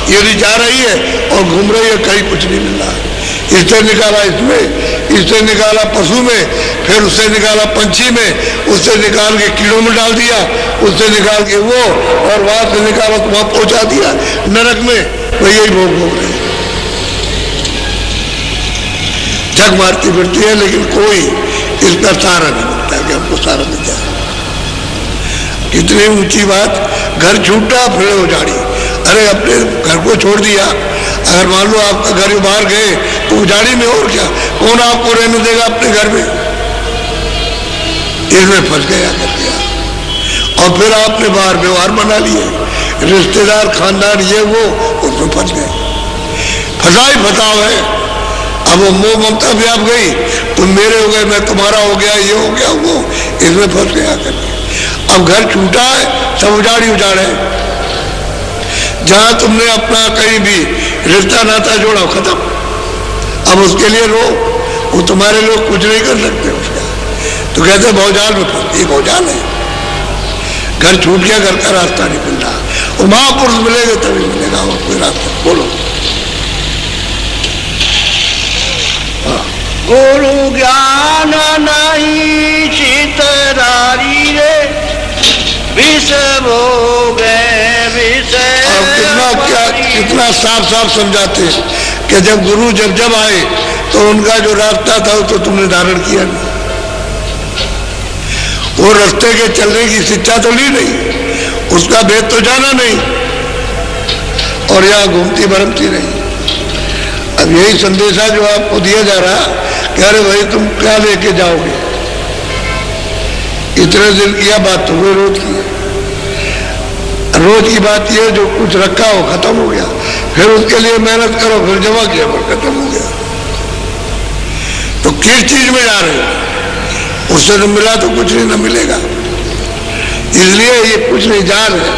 यदि जा रही है और घूम रही है, कहीं कुछ नहीं मिल रहा है। इससे निकाला इसमें, इससे निकाला पशु में, फिर उससे निकाला पंछी में, उससे निकाल के कीड़ों में डाल दिया, उससे निकाल के वो, और वहां से निकाला तो वहां पहुंचा दिया नरक में। वही यही भोग रहे हैं, झक मारती फिरती है, लेकिन कोई इसका सहारा नहीं मिलता कि हमको सहारा मिल जाए। कितनी ऊंची बात, घर छूटा फिर उजाड़ी। अरे अपने घर को छोड़ दिया, अगर मान लो आपका घर बाहर गए तो उजाड़ी में, और क्या, कौन आपको रहने देगा अपने घर में? इसमें फंस गया कर दिया, और फिर आपने बाहर व्यवहार बना लिए, रिश्तेदार खानदान ये वो, उसमें फंस गए। फंसाई फंसाव है। अब वो मोह ममता भी आप गई, तुम मेरे हो गए, मैं तुम्हारा हो गया, ये हो गया वो, इसमें फंस गया करके। अब घर छूटा है, सब उजाड़ी उजाड़े। जहां तुमने अपना कहीं भी रिश्ता नाता जोड़ा, खत्म। अब उसके लिए रो, वो तुम्हारे लोग कुछ नहीं कर सकते उसका। तो कहते भौजाल में फंस, ये भौजाल है। घर छूट गया, घर का रास्ता नहीं मिल रहा, और महापुरुष मिलेगा तभी मिलेगा और कोई रास्ता। बोलो। गुरु ज्ञान नहीं चितरारी रे, विष भोगे विषय। कितना साफ साफ समझाते हैं कि जब गुरु जब आए तो उनका जो रास्ता था वो तो तुमने धारण किया नहीं, वो रास्ते के चलने की शिक्षा तो ली नहीं, उसका भेद तो जाना नहीं, और यहाँ घूमती भरमती नहीं। अब यही संदेशा जो आपको दिया जा रहा कि अरे भाई तुम क्या लेके जाओगे, इतने दिन किया बात तो वो रोज की है। रोज की बात यह जो कुछ रखा हो खत्म हो गया, फिर उसके लिए मेहनत करो, फिर जमा किया, फिर खत्म हो गया। तो किस चीज में जा रहे हो? उससे तो मिला तो कुछ नहीं, न मिलेगा। इसलिए ये कुछ नहीं, जाल है,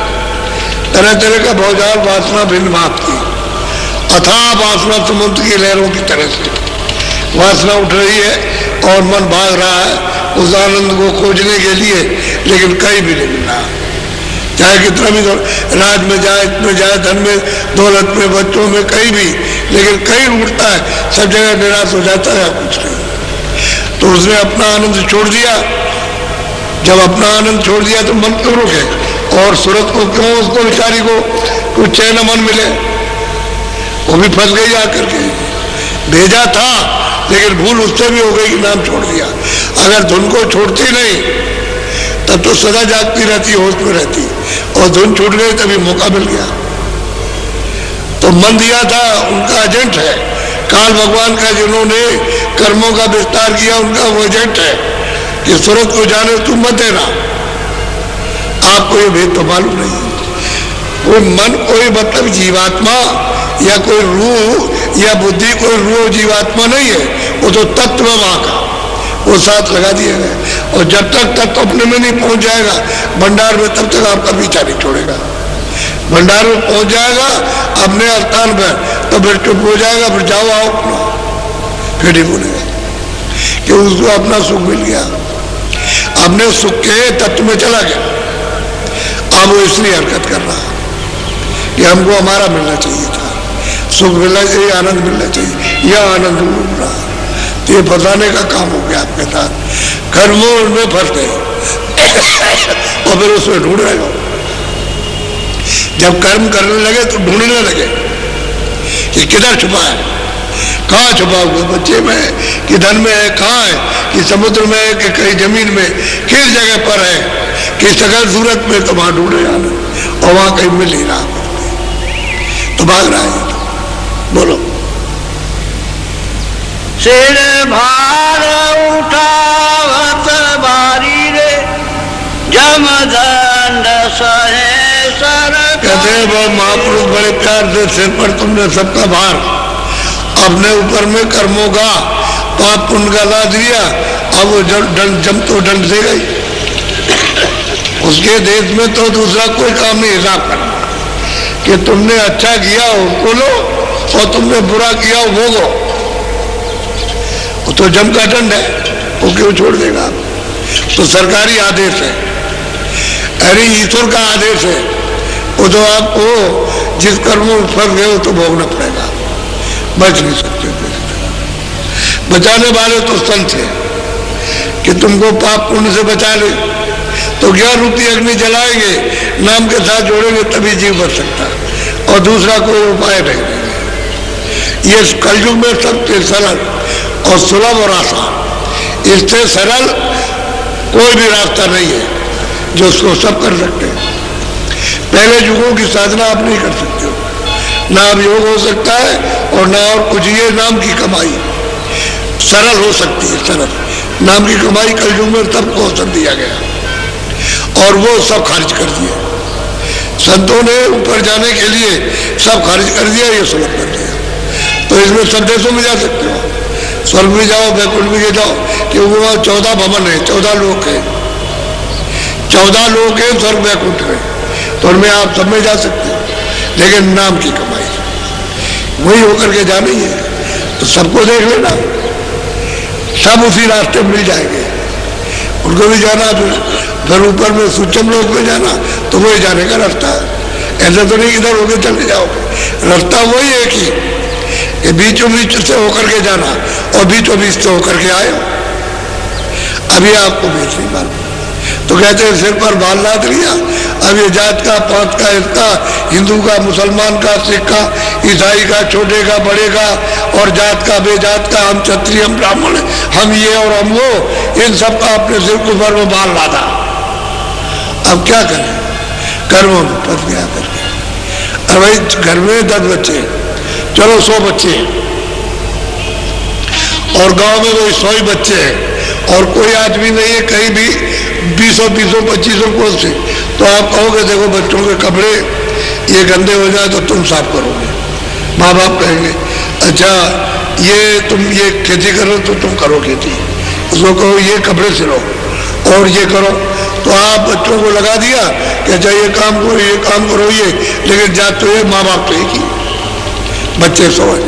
तरह तरह का भौजाल वासना भिन्न भाव की। अथाह वासना समुद्र की लहरों की तरह से वासना उठ रही है और मन भाग रहा है उस आनंद को खोजने के लिए, लेकिन कहीं भी नहीं मिल रहा। चाहे कितना भी राज में जाए, इसमें जाए, धन में, दौलत में, बच्चों में, कहीं भी, लेकिन कहीं उठता है, सब जगह निराश हो जाता है, कुछ नहीं। तो उसने अपना आनंद छोड़ दिया। जब अपना आनंद छोड़ दिया तो मन क्यों रुके, और सूरत को क्यों, उसको बेचारी को कुछ चैन मन मिले? वो भी फंस गई आकर के। भेजा था लेकिन भूल उससे भी हो गई कि नाम छोड़ दिया। अगर धुन को छोड़ती नहीं तब तो सदा जागती रहती, होश में रहती, और धुन छूट गई तभी मौका मिल गया। तो मन दिया था उनका एजेंट है, काल भगवान का, जिन्होंने कर्मों का विस्तार किया, उनका वो एजेंट है कि सूरत को जाने तुम मत देना। आपको ये भेद तो मालूम नहीं। कोई मन, कोई मतलब जीवात्मा या कोई रूह या बुद्धि, कोई रूह जीवात्मा नहीं है, वो तो तत्व वहां का, वो साथ लगा दिया गया। और जब तक तत्व अपने में नहीं पहुंच जाएगा भंडार में, तब तक आपका पीछा नहीं छोड़ेगा। भंडार में पहुंच जाएगा अपने स्थान पर, तो फिर चुप हो जाएगा, फिर जाओ आओ अपना, फिर नहीं बोलेगा कि उसको अपना सुख मिल गया, अपने सुख के तत्व में चला गया। अब वो इसलिए हरकत कर रहा कि हमको हमारा मिलना चाहिए था, सुख मिलना चाहिए, आनंद मिलना चाहिए, यह आनंद मिल रहा। तो ये फंसाने का काम हो गया आपके साथ। कर्मों में फंस गए और फिर उसमें ढूंढ रहे हो। जब कर्म करने लगे तो ढूंढने लगे कि किधर छुपा है, कहाँ छुपा हुआ, बच्चे में कि धन में है, कहाँ है, कि समुद्र में है, कि कहीं जमीन में, किस जगह पर है, कि सकल सूरत में, तो वहां ढूंढे जाना, और वहां कहीं मिल ही रहा, तो भाग रहा है। बोलो। सिर भार उठावत बारी रे, जमदंड सहे सर। कहते हैं वो महापुरुष बड़े प्यार से, सिर पर तुमने सबका भार अपने ऊपर में कर्मों का, पाप पुण्य का ला दिया। अब वो जम तो दंड से गई। उसके देश में तो दूसरा कोई काम नहीं, हिसाब करना कि तुमने अच्छा किया उसको लो और तुमने बुरा किया वो भोगो। वो तो जम का दंड है, वो क्यों छोड़ देगा? तो सरकारी आदेश है, अरे ईश्वर का आदेश है, वो तो आपको जिस कर्मों में फंस गए हो तो भोगना पड़ेगा, बच नहीं सकते। बचाने वाले तो संत है कि तुमको पाप पुण्य से बचा ले, तो 11 रूपी अग्नि जलाएंगे, नाम के साथ जोड़ेंगे, तभी जीव बच सकता है, और दूसरा कोई उपाय नहीं। ये कलयुग में सबसे सरल और सुलभ और आसान, इससे सरल कोई भी रास्ता नहीं है जो उसको सब कर सकते हैं। पहले युगों की साधना आप नहीं कर सकते हो, ना अब योग हो सकता है और ना और कुछ। ये नाम की कमाई सरल हो सकती है, सरल नाम की कमाई कलयुग में सबको अवसर दिया गया और वो सब खारिज कर दिया। संतों ने ऊपर जाने के लिए सब खारिज कर दिया, ये सुलभ कर दिया। तो इसमें सब देशों में जा सकते हो, स्वर्ग में जाओ, बैकुंठ में जाओ, क्योंकि वहाँ 14 भवन है, 14 लोक है, 14 लोक है स्वर्ग बैकुंठ में, तो उनमें आप सब में जा सकते हो। लेकिन नाम की कमाई वही होकर के जानी है, तो सबको देख लेना, सब उसी रास्ते मिल जाएंगे। उनको भी जाना, फिर ऊपर में सूक्ष्म लोक में जाना, तो वही जाने का रास्ता है। ऐसा तो नहीं इधर होकर चले जाओगे, रास्ता वही है कि बीचों बीच से होकर के जाना और बीचों बीच से होकर के आए। अभी आपको बीच नहीं मालूम, तो कहते हैं सिर पर बाल लाद लिया। अब ये जात का, पात का, इसका, हिंदू का, मुसलमान का, सिख का, ईसाई का, छोटे का, बड़े का, और जात का, बेजात का, हम क्षत्रिय, हम ब्राह्मण, हम ये और हम वो, इन सब का अपने सिर के ऊपर में बाल लादा। अब क्या करें? कर्मों में फंस गया करके। अब भाई घर में 10 बच्चे, चलो 100 बच्चे, और गांव में कोई 100 ही बच्चे हैं, और कोई आदमी नहीं है कहीं भी 20-25 कोस से, तो आप कहोगे देखो बच्चों के कपड़े ये गंदे हो जाए तो तुम साफ करोगे। माँ बाप कहेंगे अच्छा ये तुम ये खेती करो तो तुम करो खेती, उसको कहो ये कपड़े सिलो और ये करो, तो आप बच्चों को लगा दिया कि अच्छा ये काम करो, ये काम करो, ये, लेकिन जात तो ये माँ बाप तो एक ही, बच्चे सोए,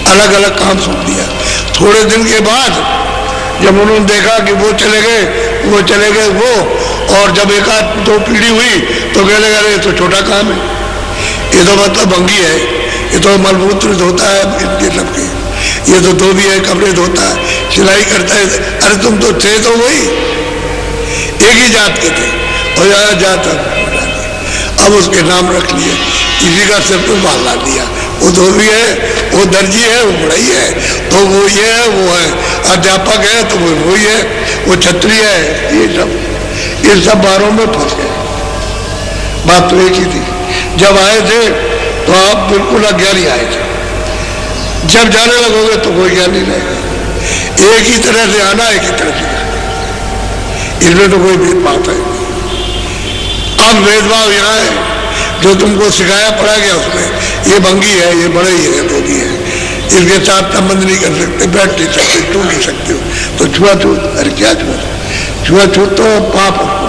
अलग अलग काम सौंप दिया। थोड़े दिन के बाद जब उन्होंने देखा कि वो चले गए वो, और जब एक आध दो पीढ़ी हुई तो कहने लगे ये तो छोटा काम है, ये तो मतलब भंगी है, ये तो मलमूत्र धोता है इनके सबके, ये तो धोबी है, कपड़े धोता है, सिलाई करता है। अरे तुम तो थे तो वही एक ही जात के थे, और यहाँ जात अब उसके नाम रख लिए, इसी का सिर पर बाल ला दिया। वो धोबी है, वो दर्जी है, वो बढ़ई है, तो वो ये है, वो है अध्यापक है, तो वो वही है, वो क्षत्रिय है। ये सब बारों में फंस गए। बात तो एक ही थी। जब आए थे तो आप बिल्कुल अज्ञानी आए थे, जब जाने लगोगे तो कोई ज्ञान नहीं रहेगा। एक ही तरह से आना, एक ही तरह से जाना, इसमें तो कोई भेदभाव है। अब भेदभाव यहाँ है जो तुमको सिखाया पड़ा गया, उसमें ये भंगी है, ये बड़ई है, धोबी है, इसके साथ संबंध नहीं कर सकते, बैठ नहीं सकते, छू नहीं सकते हो, तो छुआछूत। अरे क्या छुआछूत तो पाप आपको,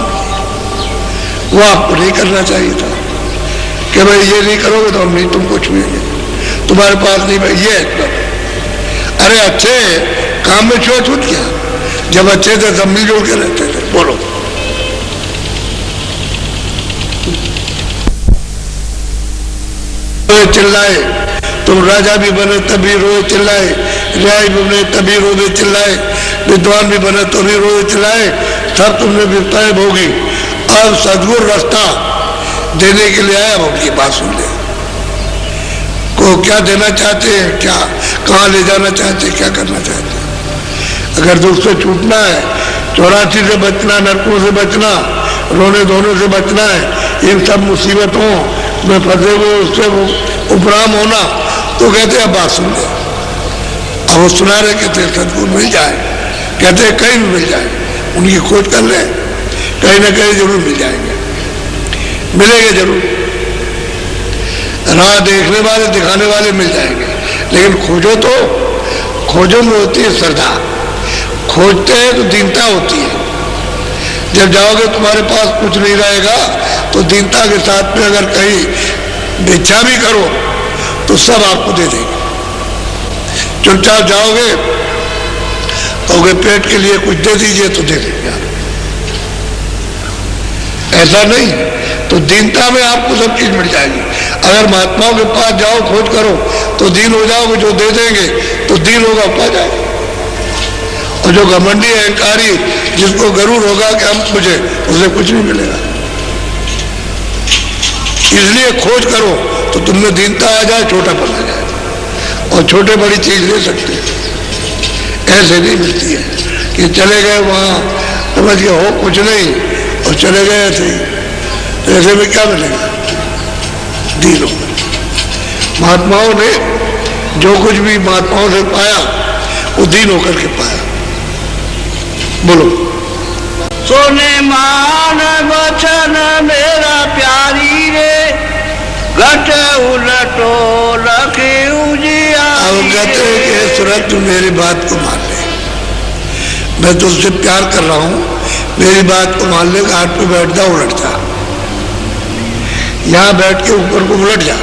वो आपको नहीं करना चाहिए था कि भाई ये नहीं करोगे तो हम नहीं तुमको छुएंगे, तुम्हारे पास नहीं भाई ये है। अरे अच्छे काम में छुआछूत क्या, जब अच्छे थे सब मिलजुल के रहते थे। बोलो चिल्लाए, तुम राजा भी बने तभी रोए चिल्लाए, न्याय भी बने तभी रोए चिल्लाए, विद्वान भी बने तो भी रोए चिल्लाए, सब तुमने विपताएं भोगी। अब सदगुरु रास्ता देने के लिए आया, अब उनकी बात सुन ले। को क्या देना चाहते हैं, क्या कहाँ ले जाना चाहते हैं, क्या करना चाहते हैं। अगर दुख से छूटना है, 84 से बचना, नरकों से बचना, रोने धोने से बचना है, इन सब मुसीबतों में फंसे हुए उससे उपराम होना, तो कहते हैं बात सुन ले। अब वो सुना रहे, कहते हैं सदगुरु मिल जाए, कहते हैं कहीं भी मिल जाए, उनकी खोज कर ले, कहीं ना कहीं जरूर मिल जाएंगे, मिलेंगे जरूर। राह देखने वाले, दिखाने वाले मिल जाएंगे, लेकिन खोजो तो, खोजो में होती है श्रद्धा, खोजते हैं तो दीनता होती है। जब जाओगे तुम्हारे पास कुछ नहीं रहेगा, तो दीनता के साथ में अगर कहीं भिक्षा भी करो तो सब आपको दे देंगे। चुपचाप जाओगे कहोगे पेट के लिए कुछ दे दीजिए तो दे देंगे आप, ऐसा नहीं। तो दीनता में आपको सब चीज मिल जाएगी। अगर महात्माओं के पास जाओ, खोज करो तो दीन हो जाओगे, जो दे देंगे तो दीन होगा, पा जाएगा। और जो घमंडी अहंकारी, जिसको गरूर होगा कि हम मुझे, उसे कुछ नहीं मिलेगा। इसलिए खोज करो तो तुमने दीनता आ जाए, छोटापन आ जाए, और छोटे बड़ी चीज ले सकते हैं। ऐसे नहीं मिलती है कि चले गए वहां, समझ के हो कुछ नहीं और चले गए ऐसे ही, तो ऐसे में क्या मिलेगा, दीन हो। महात्माओं ने जो कुछ भी महात्माओं से पाया वो दीन होकर के पाया। बोलो। सोने मान वचन मेरा प्यारी रे, घट उलटो रखे उजिया। अब कहते हैं कि सूरज तू मेरी बात को मान ले, मैं तुझसे प्यार कर रहा हूं, मेरी बात को मान ले, घाट पे बैठ जा, उलट जा, यहां बैठ के ऊपर को उलट जा,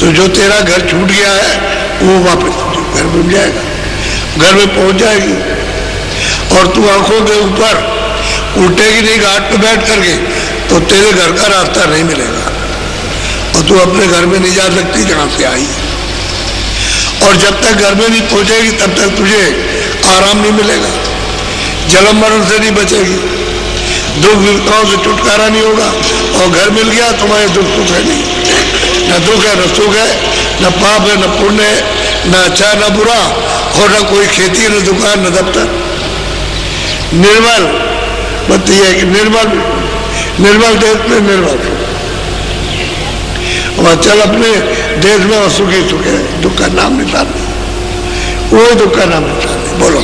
तो जो तेरा घर छूट गया है वो वापस घर में मिल जाएगा, घर में पहुंच जाएगी। और तू आंखों के ऊपर उल्टेगी नहीं घाट पे बैठ करके, तो तेरे घर का रास्ता नहीं मिलेगा, और तू अपने घर में नहीं जा सकती जहां से आई। और जब तक घर में नहीं पहुंचेगी तब तक तुझे आराम नहीं मिलेगा, जन्म मरण से नहीं बचेगी, दुख विपदाओं से छुटकारा नहीं होगा। और घर मिल गया, तुम्हारे दुख सुख है नहीं, न दुख है न सुख है, न पाप है न पुण्य है, न अच्छा न बुरा, और न कोई खेती न दुकान न दफ्तर। निर्मल बात यह है कि निर्मल देश में निर्मल, और चल अपने देश में और सुखी सुखे, दुख का नाम निकालने, वही दुख का नाम निकालने। बोलो।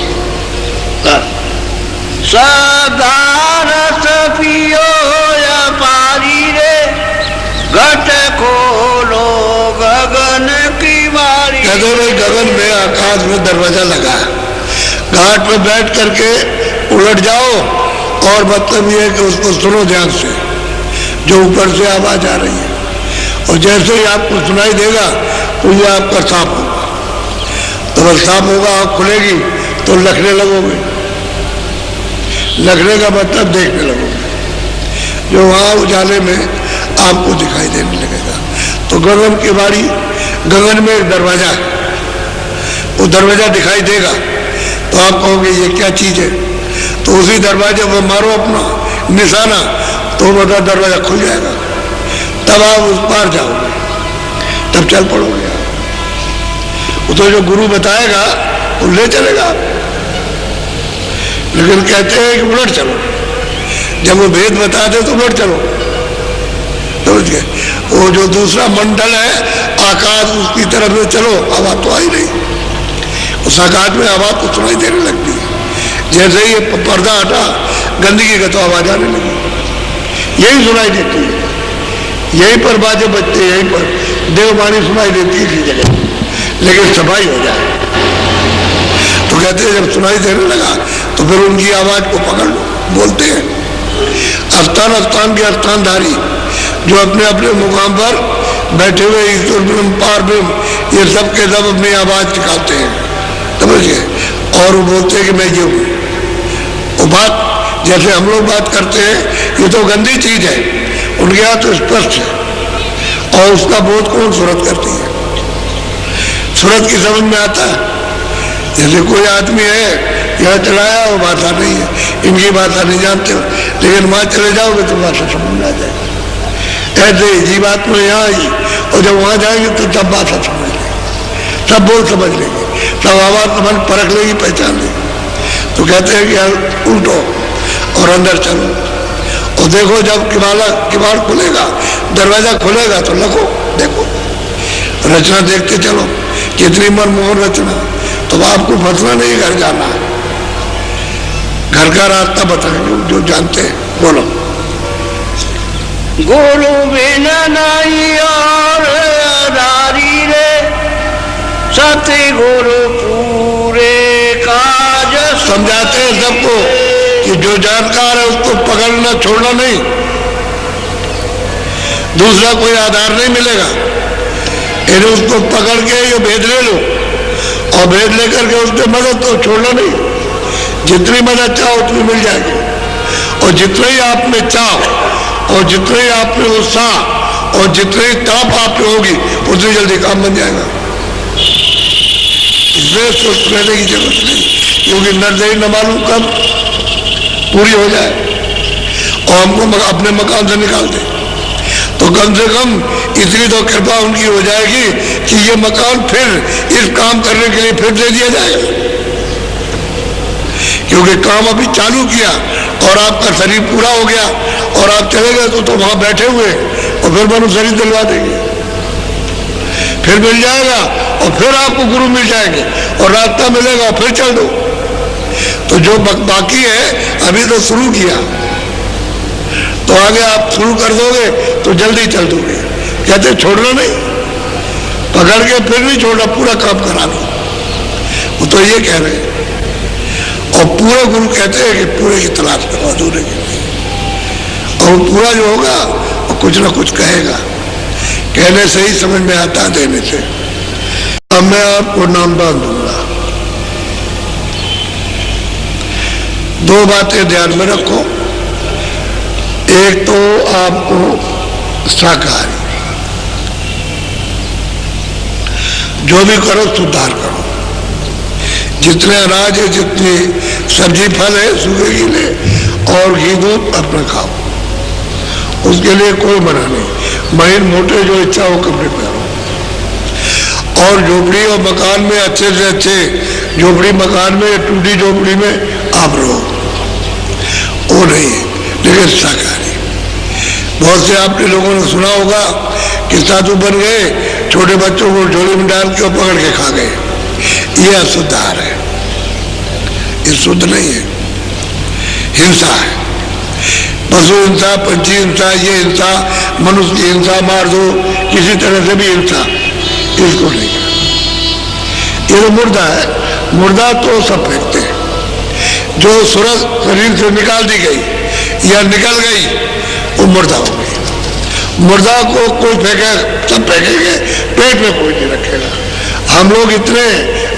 सदारस पियो या पारी रे, घट खोलो गगन की बारी। कहते भाई गगन में, आकाश में दरवाजा लगा, घाट पे बैठ करके उलट जाओ, और मतलब ये है कि उसको सुनो ध्यान से, जो ऊपर से आवाज आ रही है, और जैसे ही आपको सुनाई देगा तो ये आपका सांप होगा। तो बस सांप होगा, आँख खुलेगी तो लखने लगोगे। लखने का मतलब देखने लगोगे, जो वहाँ उजाले में आपको दिखाई देने लगेगा। तो गगन की बारी, गगन में एक दरवाजा है, वो दरवाजा दिखाई देगा तो आप कहोगे ये क्या चीज है। तो उसी दरवाजे पर मारो अपना निशाना तो बता दरवाजा खुल जाएगा, तब आप उस पार जाओगे, तब चल पड़ोगे। वो तो जो गुरु बताएगा वो ले चलेगा, लेकिन कहते हैं कि उलट चलो। जब वो भेद बताते तो उलट चलो, समझ गए। वो जो दूसरा मंडल है आकाश, उसकी तरफ से चलो, आवाज तो आई नहीं। उस आकाश में आवाज तो सुनाई देने लगती है। जैसे ही ये पर्दा हटा गंदगी का तो आवाज आने लगी, यही सुनाई देती है। यहीं पर बाजे बजते, यहीं पर देववाणी सुनाई देती है इसी जगह, लेकिन सफाई हो जाए। तो कहते हैं जब सुनाई देने लगा तो फिर उनकी आवाज को पकड़ लो। बोलते हैं स्थान स्थान के स्थानधारी जो अपने अपने मुकाम पर बैठे हुए ईश्वर ब्रह्म पार ब्रह्म, ये सब के सब अपनी आवाज निकालते हैं, समझिए। और वो बोलते हैं कि मैं ये हूँ। वो बात जैसे हम लोग बात करते हैं ये तो गंदी चीज है, उनके यहाँ तो स्पष्ट है। और उसका बोध कौन सूरत करती है? सूरत की समझ में आता है। जैसे कोई आदमी है यहाँ चलाया, वो भाषा नहीं है, इनकी भाषा नहीं जानते हो, लेकिन वहाँ चले जाओगे तो भाषा समझ में आ जाएगी। ऐसे जीवात्मा यहाँ आई और जब वहाँ जाएंगे तो तब भाषा समझ लेंगे, तब बोल समझ लेंगे, तब आवाज समझ परख लेगी, पहचान लेगी। तो कहते हैं कि यार उल्टो और अंदर चलो और देखो, जब किवाड़ खुलेगा, दरवाजा खुलेगा तो लगो, देखो रचना देखते चलो, कितनी मनमोहन रचना। तो आपको फंसना नहीं, घर जाना है, घर का रास्ता बताएंगे जो जानते हैं। बोलो। गुरु बिना नहीं और आधारी रे, सत्य गुरु पूरे काज। समझाते हैं सबको कि जो जानकार है उसको पकड़ना छोड़ना नहीं, दूसरा कोई आधार नहीं मिलेगा। इन्हें उसको पकड़ के ये भेद ले लो और भेद लेकर के उससे मदद तो छोड़ना नहीं। जितनी मदद चाहो उतनी मिल जाएगी, और जितने ही आप में चाह और जितने ही आप में उत्साह और जितनी ताप आप में होगी उतनी जल्दी काम बन जाएगा। इसमें सोच रहने की जरूरत नहीं, क्योंकि नजर न मालूम कब पूरी हो जाए और हमको अपने मकान से निकाल दे। तो कम से कम इतनी तो कृपा उनकी हो जाएगी कि ये मकान फिर इस काम करने के लिए फिर दे दिया जाएगा, क्योंकि काम अभी चालू किया और आपका शरीर पूरा हो गया और आप चले गए तो वहां बैठे हुए और फिर मनु शरीर दिलवा देंगे, फिर मिल जाएगा और फिर आपको गुरु मिल जाएंगे और रास्ता मिलेगा और फिर चल दो। तो जो बाकी है अभी तो शुरू किया, तो आगे आप शुरू कर दोगे तो जल्दी चल दोगे। कहते छोड़ना नहीं, पकड़ के फिर नहीं छोड़ना, पूरा काम करा दो। वो तो ये कह रहे हैं। और पूरे गुरु कहते हैं कि पूरे की तलाश करो, अधूरे की नहीं। और पूरा जो होगा वो कुछ ना कुछ कहेगा, कहने से ही समझ में आता है, देने से। अब मैं आपको नाम बांध दूंगा। दो बातें ध्यान में रखो। एक तो आपको शाकाहारी, जो भी करो सुधार करो। जितने अनाज है, जितनी सब्जी फल है, सूखे गीले और घी दूध अपना खाओ, उसके लिए कोई मना नहीं। महीन मोटे जो इच्छा हो कपड़े पहनो। और झोपड़ी और मकान में अच्छे से अच्छे झोपड़ी मकान में, टूटी झोपड़ी में आप रहो, वो नहीं, लेकिन शाकाहारी। बहुत से आपने लोगों ने सुना होगा कि साधु बन गए, छोटे बच्चों को झोली में डाल के और पकड़ के खा गए। ये अशुद्ध आहार है, ये शुद्ध नहीं है, हिंसा है। पशु हिंसा, पंछी हिंसा, ये हिंसा, मनुष्य की हिंसा, मार दो, किसी तरह से भी हिंसा, इसको नहीं। ये तो मुर्दा है, मुर्दा तो सब फेंकते हैं। जो सूरज शरीर से निकाल दी गई या निकल गई वो मुर्दा हो गई, मुर्दा को कोई फेंके, सब फेंकेंगे, पेट में कोई नहीं रखेगा। हम लोग इतने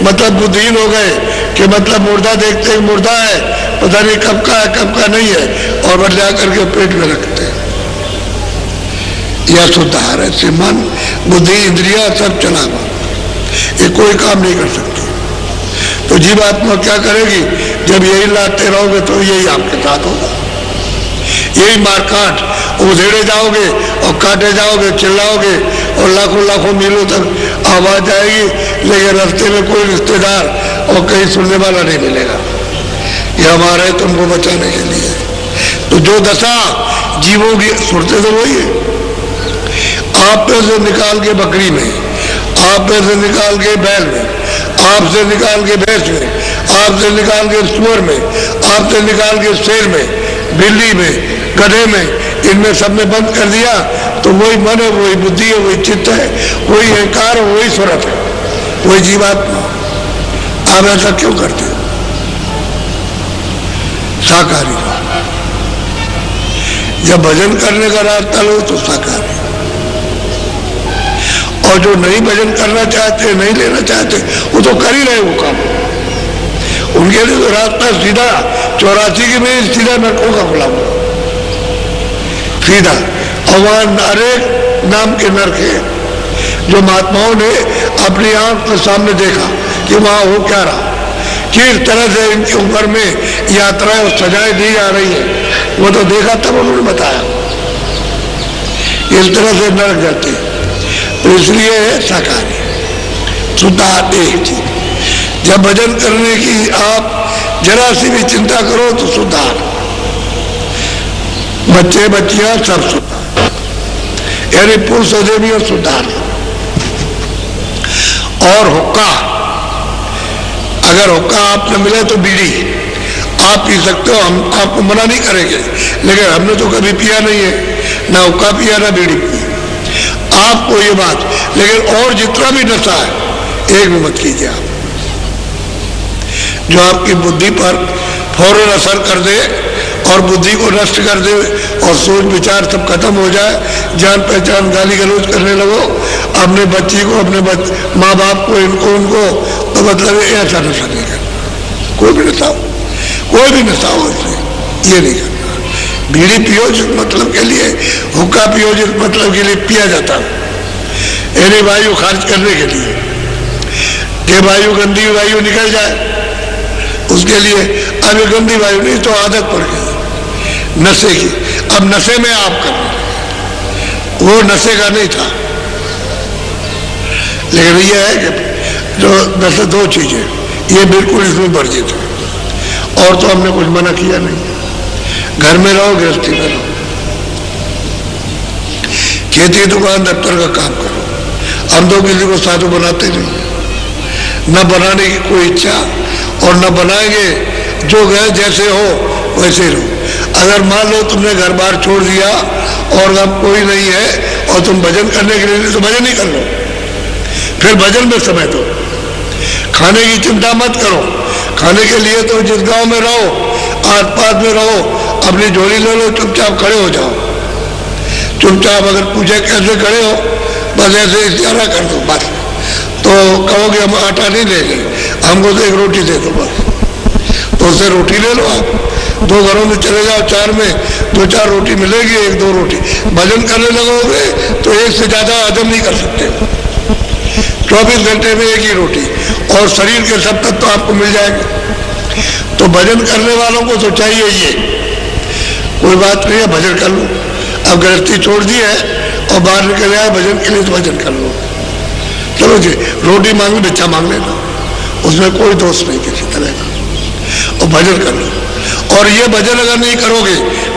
मतलब बुद्धिहीन हो गए कि मतलब मुर्दा देखते हैं मुर्दा है, पता नहीं कब का है कब का नहीं है, और बदला करके पेट में रखते हैं। यह शुद्ध आहार है। से मन, बुद्धि, इंद्रिया सब चला हुआ, ये कोई काम नहीं कर सकती। तो जीवात्मा क्या करेगी? जब यही लाते रहोगे तो यही आपके साथ होगा, यही मार काट, उधेड़े जाओगे और काटे जाओगे, चिल्लाओगे और लाखों लाखों मीलों तक आवाज आएगी, लेकिन रास्ते में कोई रिश्तेदार और कहीं सुनने वाला नहीं मिलेगा। ये हमारा है तुमको बचाने के लिए। तो जो दशा जीवों की सुनते तो वही है। आप पे से निकाल के बकरी में, आप पे से निकाल के बैल में, आप से निकाल के भैंस में, आप से निकाल के सुअर में, आप से निकाल के शेर में, बिल्ली में, गधे में, इनमें सब में बंद कर दिया तो वही मन है, वही बुद्धि है, वही चित्त है, वही अहंकार है, वही स्वरत है, वही जीवात्मा। आप ऐसा क्यों करते हो? साकारी हो। जब भजन करने का रास्ता लो तो साकारी, और जो नहीं भजन करना चाहते, नहीं लेना चाहते, वो तो कर ही रहे वो काम। उनके लिए तो रास्ता सीधा 84 की में सीधा नरकों का खुला हुआ सीधा, और वहां अनेक नाम के नरक है जो महात्माओं ने अपनी आंख के सामने देखा कि वहां हो क्या रहा, किस तरह से इनके ऊपर में यात्राएं और सजाएं दी जा रही है, वो तो देखा तब उन्होंने बताया। इस तरह से नरक जाते, तो इसलिए है साकारी शुद्ध एक चीज। जब भजन करने की आप जरा सी भी चिंता करो तो सुधार, बच्चे बच्चियां सब सुधार, यानी पुरुष देवी और सुधार। और हुक्का, अगर हुक्का आप न मिले तो बीड़ी आप पी सकते हो, हम आपको मना नहीं करेंगे, लेकिन हमने तो कभी पिया नहीं है, ना हुक्का पिया ना बीड़ी पी, आपको ये बात। लेकिन और जितना भी नशा है एक भी मत कीजिए आप, जो आपकी बुद्धि पर फौरन असर कर दे और बुद्धि को नष्ट कर दे और सोच विचार सब खत्म हो जाए, जान पहचान गाली गलौज करने लगो अपने बच्ची को, अपने माँ बाप को, इनको उनको, तो मतलब ऐसा नशा नहीं करना। कोई भी नशा हो, कोई भी नशा हो, इसलिए ये नहीं करना। बीड़ी पियो जिस मतलब के लिए, हुक्का पियो जिस मतलब के लिए पिया जाता है, यानी वायु खारिज करने के लिए, कि वायु गंदी वायु निकल जाए उसके लिए। अब ये गंदी वायु नहीं तो आदत पड़ गई नशे की, अब नशे में आप कर, वो नशे का नहीं था। लेकिन ये है कि जो नशे दो चीजें, ये बिल्कुल इसमें वर्जित है, और तो हमने कुछ मना किया नहीं। घर में रहो, गृहस्थी में रहो, खेती दुकान दफ्तर का काम करो, हम तो किसी को साधु बनाते नहीं, न बनाने की कोई इच्छा, और न बनाएंगे। जो गए जैसे हो वैसे रहो। अगर मान लो तुमने घर बार छोड़ दिया और अब कोई नहीं है और तुम भजन करने के लिए, तो भजन ही कर लो, फिर भजन में समय दो। खाने की चिंता मत करो, खाने के लिए तो जिस गांव में रहो, आस पास में रहो, अपनी झोली ले लो, चुपचाप खड़े हो जाओ। चुपचाप अगर पूछे कैसे खड़े हो, बस ऐसे इशारा कर दो, बस। तो कहोगे हम आटा नहीं लेंगे, हमको तो एक रोटी दे दो बस, तो उससे रोटी ले लो आप। 2 घरों में चले जाओ, 4 में 2-4 रोटी मिलेगी, 1-2 रोटी। भजन करने लगोगे तो एक से ज्यादा हजम नहीं कर सकते। 24 घंटे में एक ही रोटी, और शरीर के सब तत्व तो आपको मिल जाएंगे। तो भजन करने वालों को तो चाहिए ये, कोई बात नहीं है, भजन कर लो। अब गृहस्थी छोड़ दी है और बाहर निकल आए भजन के लिए, तो भजन कर लो। चलो जी, रोटी मांग लो, भिक्षा मांग लेना, उसमें कोई दोष नहीं किसी तरह का, और भजन कर लो। और ये भजन अगर नहीं करोगे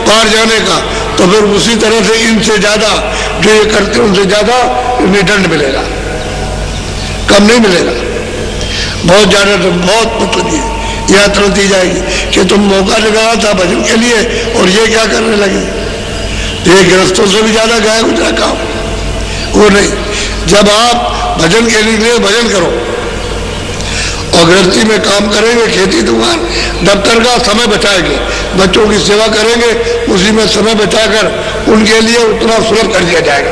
पार जाने का, तो फिर उसी तरह से इनसे ज्यादा जो ये करते हैं उनसे ज्यादा इन्हें दंड मिलेगा, कम नहीं मिलेगा, बहुत ज्यादा, बहुत मतलब यात्रा दी जाएगी कि तुम मौका निकाला था भजन के लिए और ये क्या करने लगे। ये गृहस्थों से भी ज्यादा गाय गुजरा काम, वो नहीं। जब आप भजन के लिए भजन करो और गृहस्थी में काम करेंगे, खेती दुकान दफ्तर का समय बचाएंगे, बच्चों की सेवा करेंगे, उसी में समय बचाकर उनके लिए उतना सुलभ कर दिया जाएगा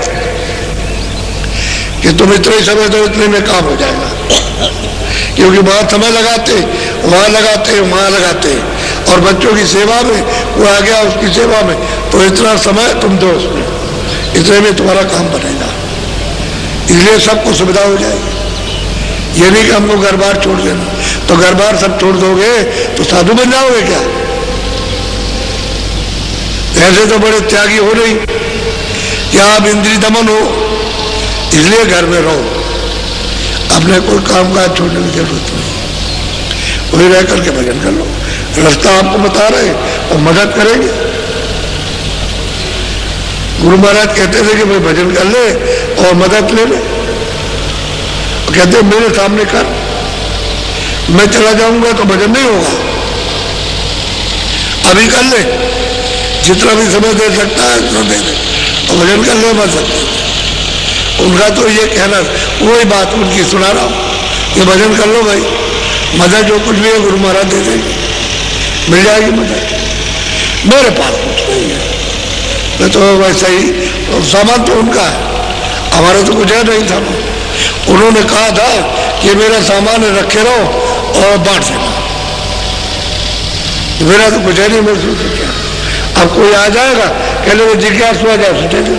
कि तुम इतने समय दो, इतने में काम हो जाएगा। क्योंकि वहां समय लगाते, वहां लगाते, वहां लगाते, और बच्चों की सेवा में वो आ गया, उसकी सेवा में, तो इतना समय तुम दो उसमें, इतने में तुम्हारा काम बनेगा। इसलिए सबको सुविधा हो जाएगी। ये नहीं कि हमको घर बार छोड़ देना, तो घर बार सब छोड़ दोगे तो साधु बन जाओगे क्या? ऐसे तो बड़े त्यागी हो नहीं कि आप इंद्रिय दमन हो, इसलिए घर में रहो, अपने कोई काम काज छोड़ने की जरूरत नहीं, वही रह करके भजन कर लो। रास्ता आपको बता रहे और मदद करेंगे। गुरु महाराज कहते थे कि भाई भजन कर ले और मदद ले ले, कहते मेरे सामने कर, मैं चला जाऊंगा तो भजन नहीं होगा, अभी कर ले, जितना भी समय दे सकता है उतना दे दे और भजन कर ले, मत सकते। उनका तो ये कहना, वही बात उनकी सुना रहा हूं कि भजन कर लो भाई, मदद जो कुछ भी है गुरु महाराज दे देंगे, मिल जाएगी मदद। मेरे पास कुछ नहीं है, मैं तो वैसा ही, सामान तो उनका है, हमारा तो कुछ है नहीं सामान। उन्होंने कहा था कि मेरा सामान रखे रहो और बांट देना, मेरा तो कुछ है नहीं, मैं सोच क्या। अब कोई आ जाएगा कह लो जिज्ञासु आ जाए दे दो,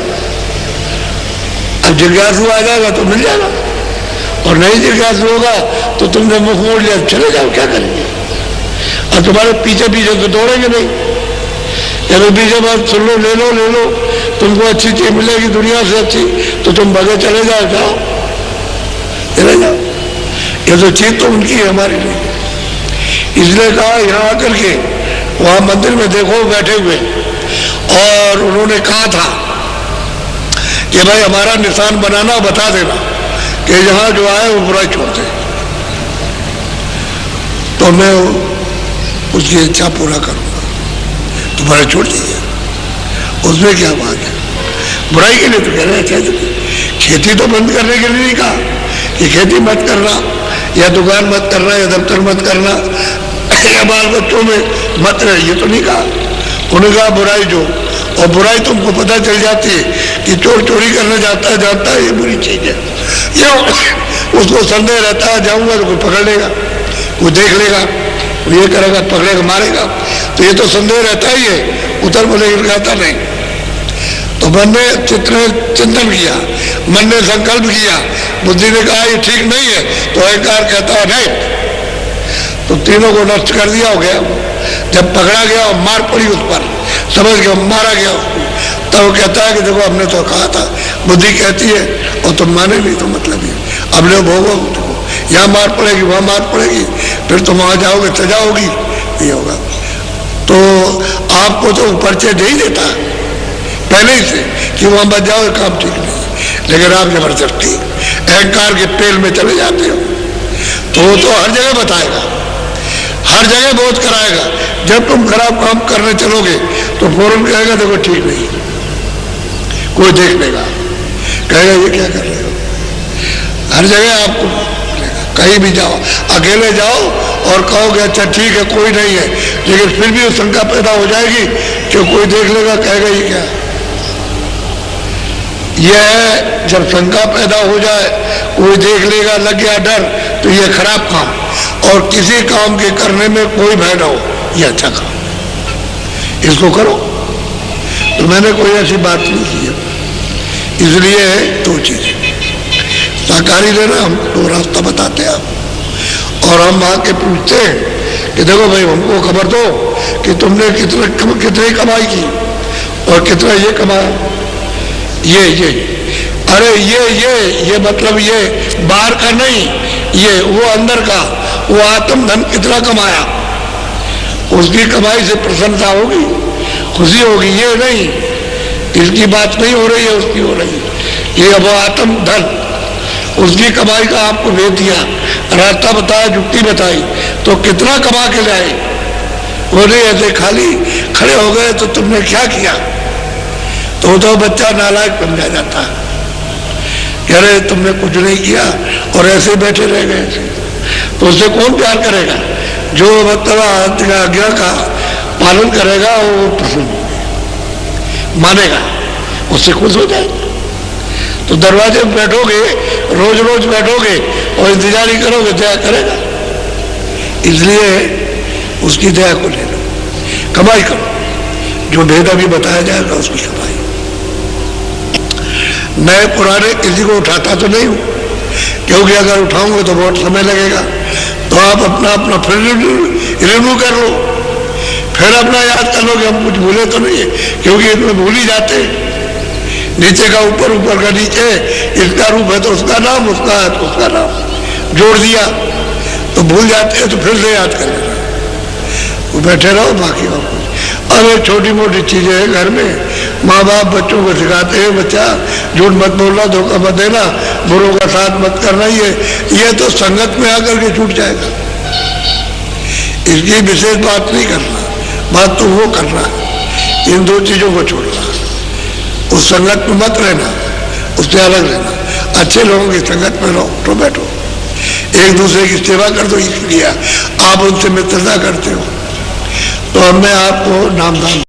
अब जिज्ञासु आ जाएगा तो मिल जाएगा, और नहीं जिज्ञासु होगा तो तुमने मुख मोड़ लिया, चले जाओ, क्या करेंगे? और तुम्हारे पीछे पीछे तो दौड़ेंगे नहीं, चलो पीछे बात सुन लो, ले लो ले लो, तुमको अच्छी चीज मिलेगी दुनिया से अच्छी, तो तुम बगे चले जाओ, जाओ चले जाओ। ये तो चीज तो उनकी है, हमारी नहीं। इसलिए कहा यहाँ आकर के वहां मंदिर में देखो बैठे हुए, और उन्होंने कहा था कि भाई हमारा निशान बनाना, बता देना कि यहाँ जो आए वो बुराई छोड़ दे, तो मैं उसकी इच्छा पूरा करूंगा, तो बुराई छोड़ दीजिए, उसमें क्या बात है? बुराई के लिए तो कह रहे हैं, खेती तो बंद करने के लिए नहीं कहा कि खेती मत करना, या दुकान मत करना, या दफ्तर मत करना, या बाल बच्चों में मत रहे, ये तो नहीं कहा। उन्होंने कहा बुराई जो, और बुराई तुमको पता चल जाती है कि चोर चोरी करने जाता है, जानता है ये बुरी चीज है, ये उसको संदेह रहता है, जाऊंगा तो कोई पकड़ लेगा, कोई देख लेगा, ये करेगा, पकड़ेगा, मारेगा, तो ये तो संदेह रहता ही है, उधर बोले गिरगाता नहीं। तो मन ने चिंतन किया, मन ने संकल्प किया, बुद्धि ने कहा ये ठीक नहीं है, तो अहंकार कहता है नहीं, तो तीनों को नष्ट कर दिया, हो गया। जब पकड़ा गया और मार पड़ी उस पर, समझ गया, मारा गया उसको, तब वो कहता है कि देखो हमने तो कहा था, बुद्धि कहती है और तुम माने नहीं, तो मतलब ये अब ले भोगो, यहाँ मार पड़ेगी, वहां मार पड़ेगी, फिर तुम वहां जाओगे, सजा होगी, ये होगा। तो आपको तो परिचय दे ही देता है पहले ही से कि वहां बच जाओ, काम ठीक नहीं, लेकिन आप जबरदस्ती अहंकार के पेल में चले जाते हो, तो वो तो हर जगह बताएगा, हर जगह बोझ कराएगा। जब तुम खराब काम करने चलोगे तो फौरन कहेगा देखो ठीक नहीं, कोई देख लेगा, कहेगा ये क्या कर रहे हो। हर जगह आपको कहीं भी जाओ, अकेले जाओ और कहोगे अच्छा ठीक है कोई नहीं है, लेकिन फिर भी उस शंका पैदा हो जाएगी कि कोई देख लेगा, कहेगा ये क्या। यह जब शंका पैदा हो जाए, कोई देख लेगा, लग गया डर, तो यह खराब काम, और किसी काम के करने में कोई भय न हो, यह अच्छा काम, इसको करो। तो मैंने कोई ऐसी बात नहीं की है, इसलिए दो चीजें सहकारी लेना, हम दो रास्ता बताते हैं, और हम आके पूछते हैं कि देखो भाई हमको खबर दो कि तुमने कितनी कमाई की और कितना ये कमाया, ये अरे ये मतलब ये बाहर का नहीं, ये वो अंदर का, वो आत्म धन कितना कमाया, उसकी कमाई से प्रसन्नता होगी, खुशी होगी, ये नहीं, इसकी बात नहीं हो रही है, उसकी हो रही है। ये वो आत्म धन, उसकी कमाई का आपको भेज दिया, रास्ता बताया, जुक्ति बताई, तो कितना कमा के लाए, वो नहीं ऐसे खाली खड़े हो गए तो तुमने क्या किया, तो बच्चा नालायक बन जाता है, कह रहे तुमने कुछ नहीं किया और ऐसे बैठे रह गए। तो उससे कौन प्यार करेगा? जो मतलब आज्ञा का पालन करेगा वो प्रसन्न मानेगा, उससे खुश हो जाएगा। तो दरवाजे में बैठोगे, रोज रोज बैठोगे और इंतजार ही करोगे, दया करेगा? इसलिए उसकी दया को ले लो, कमाई करो, जो भेद अभी बताया जाएगा उसकी कमाई। नए पुराने किसी को उठाता तो नहीं हूं, क्योंकि अगर उठाऊंगे तो बहुत समय लगेगा। तो आप अपना फिर रिन्यू कर लो, फिर अपना याद कर लो कि हम कुछ भूले तो नहीं है, क्योंकि इसमें भूल ही जाते हैं। नीचे का ऊपर, ऊपर का नीचे, इसका रूप है तो उसका नाम, उसका है तो उसका नाम, जोड़ दिया तो भूल जाते हैं। तो फिर से याद कर लेना, वो बैठे रहो, बाकी और कुछ। अब एक छोटी मोटी चीजें हैं घर में, माँ बाप बच्चों को सिखाते हैं, बच्चा झूठ मत बोलना, धोखा मत देना, बुरों का साथ मत करना, ये तो संगत में आकर के छूट जाएगा। इसकी विशेष बात नहीं करना, बात तो वो करना, इन दो चीजों को छोड़ना। उस संगत में मत रहना, उससे अलग रहना, अच्छे लोगों की संगत में रहो, तो बैठो, एक दूसरे की सेवा कर दो, इसलिए आप उनसे मित्रता करते हो। तो अब मैं आपको नाम दान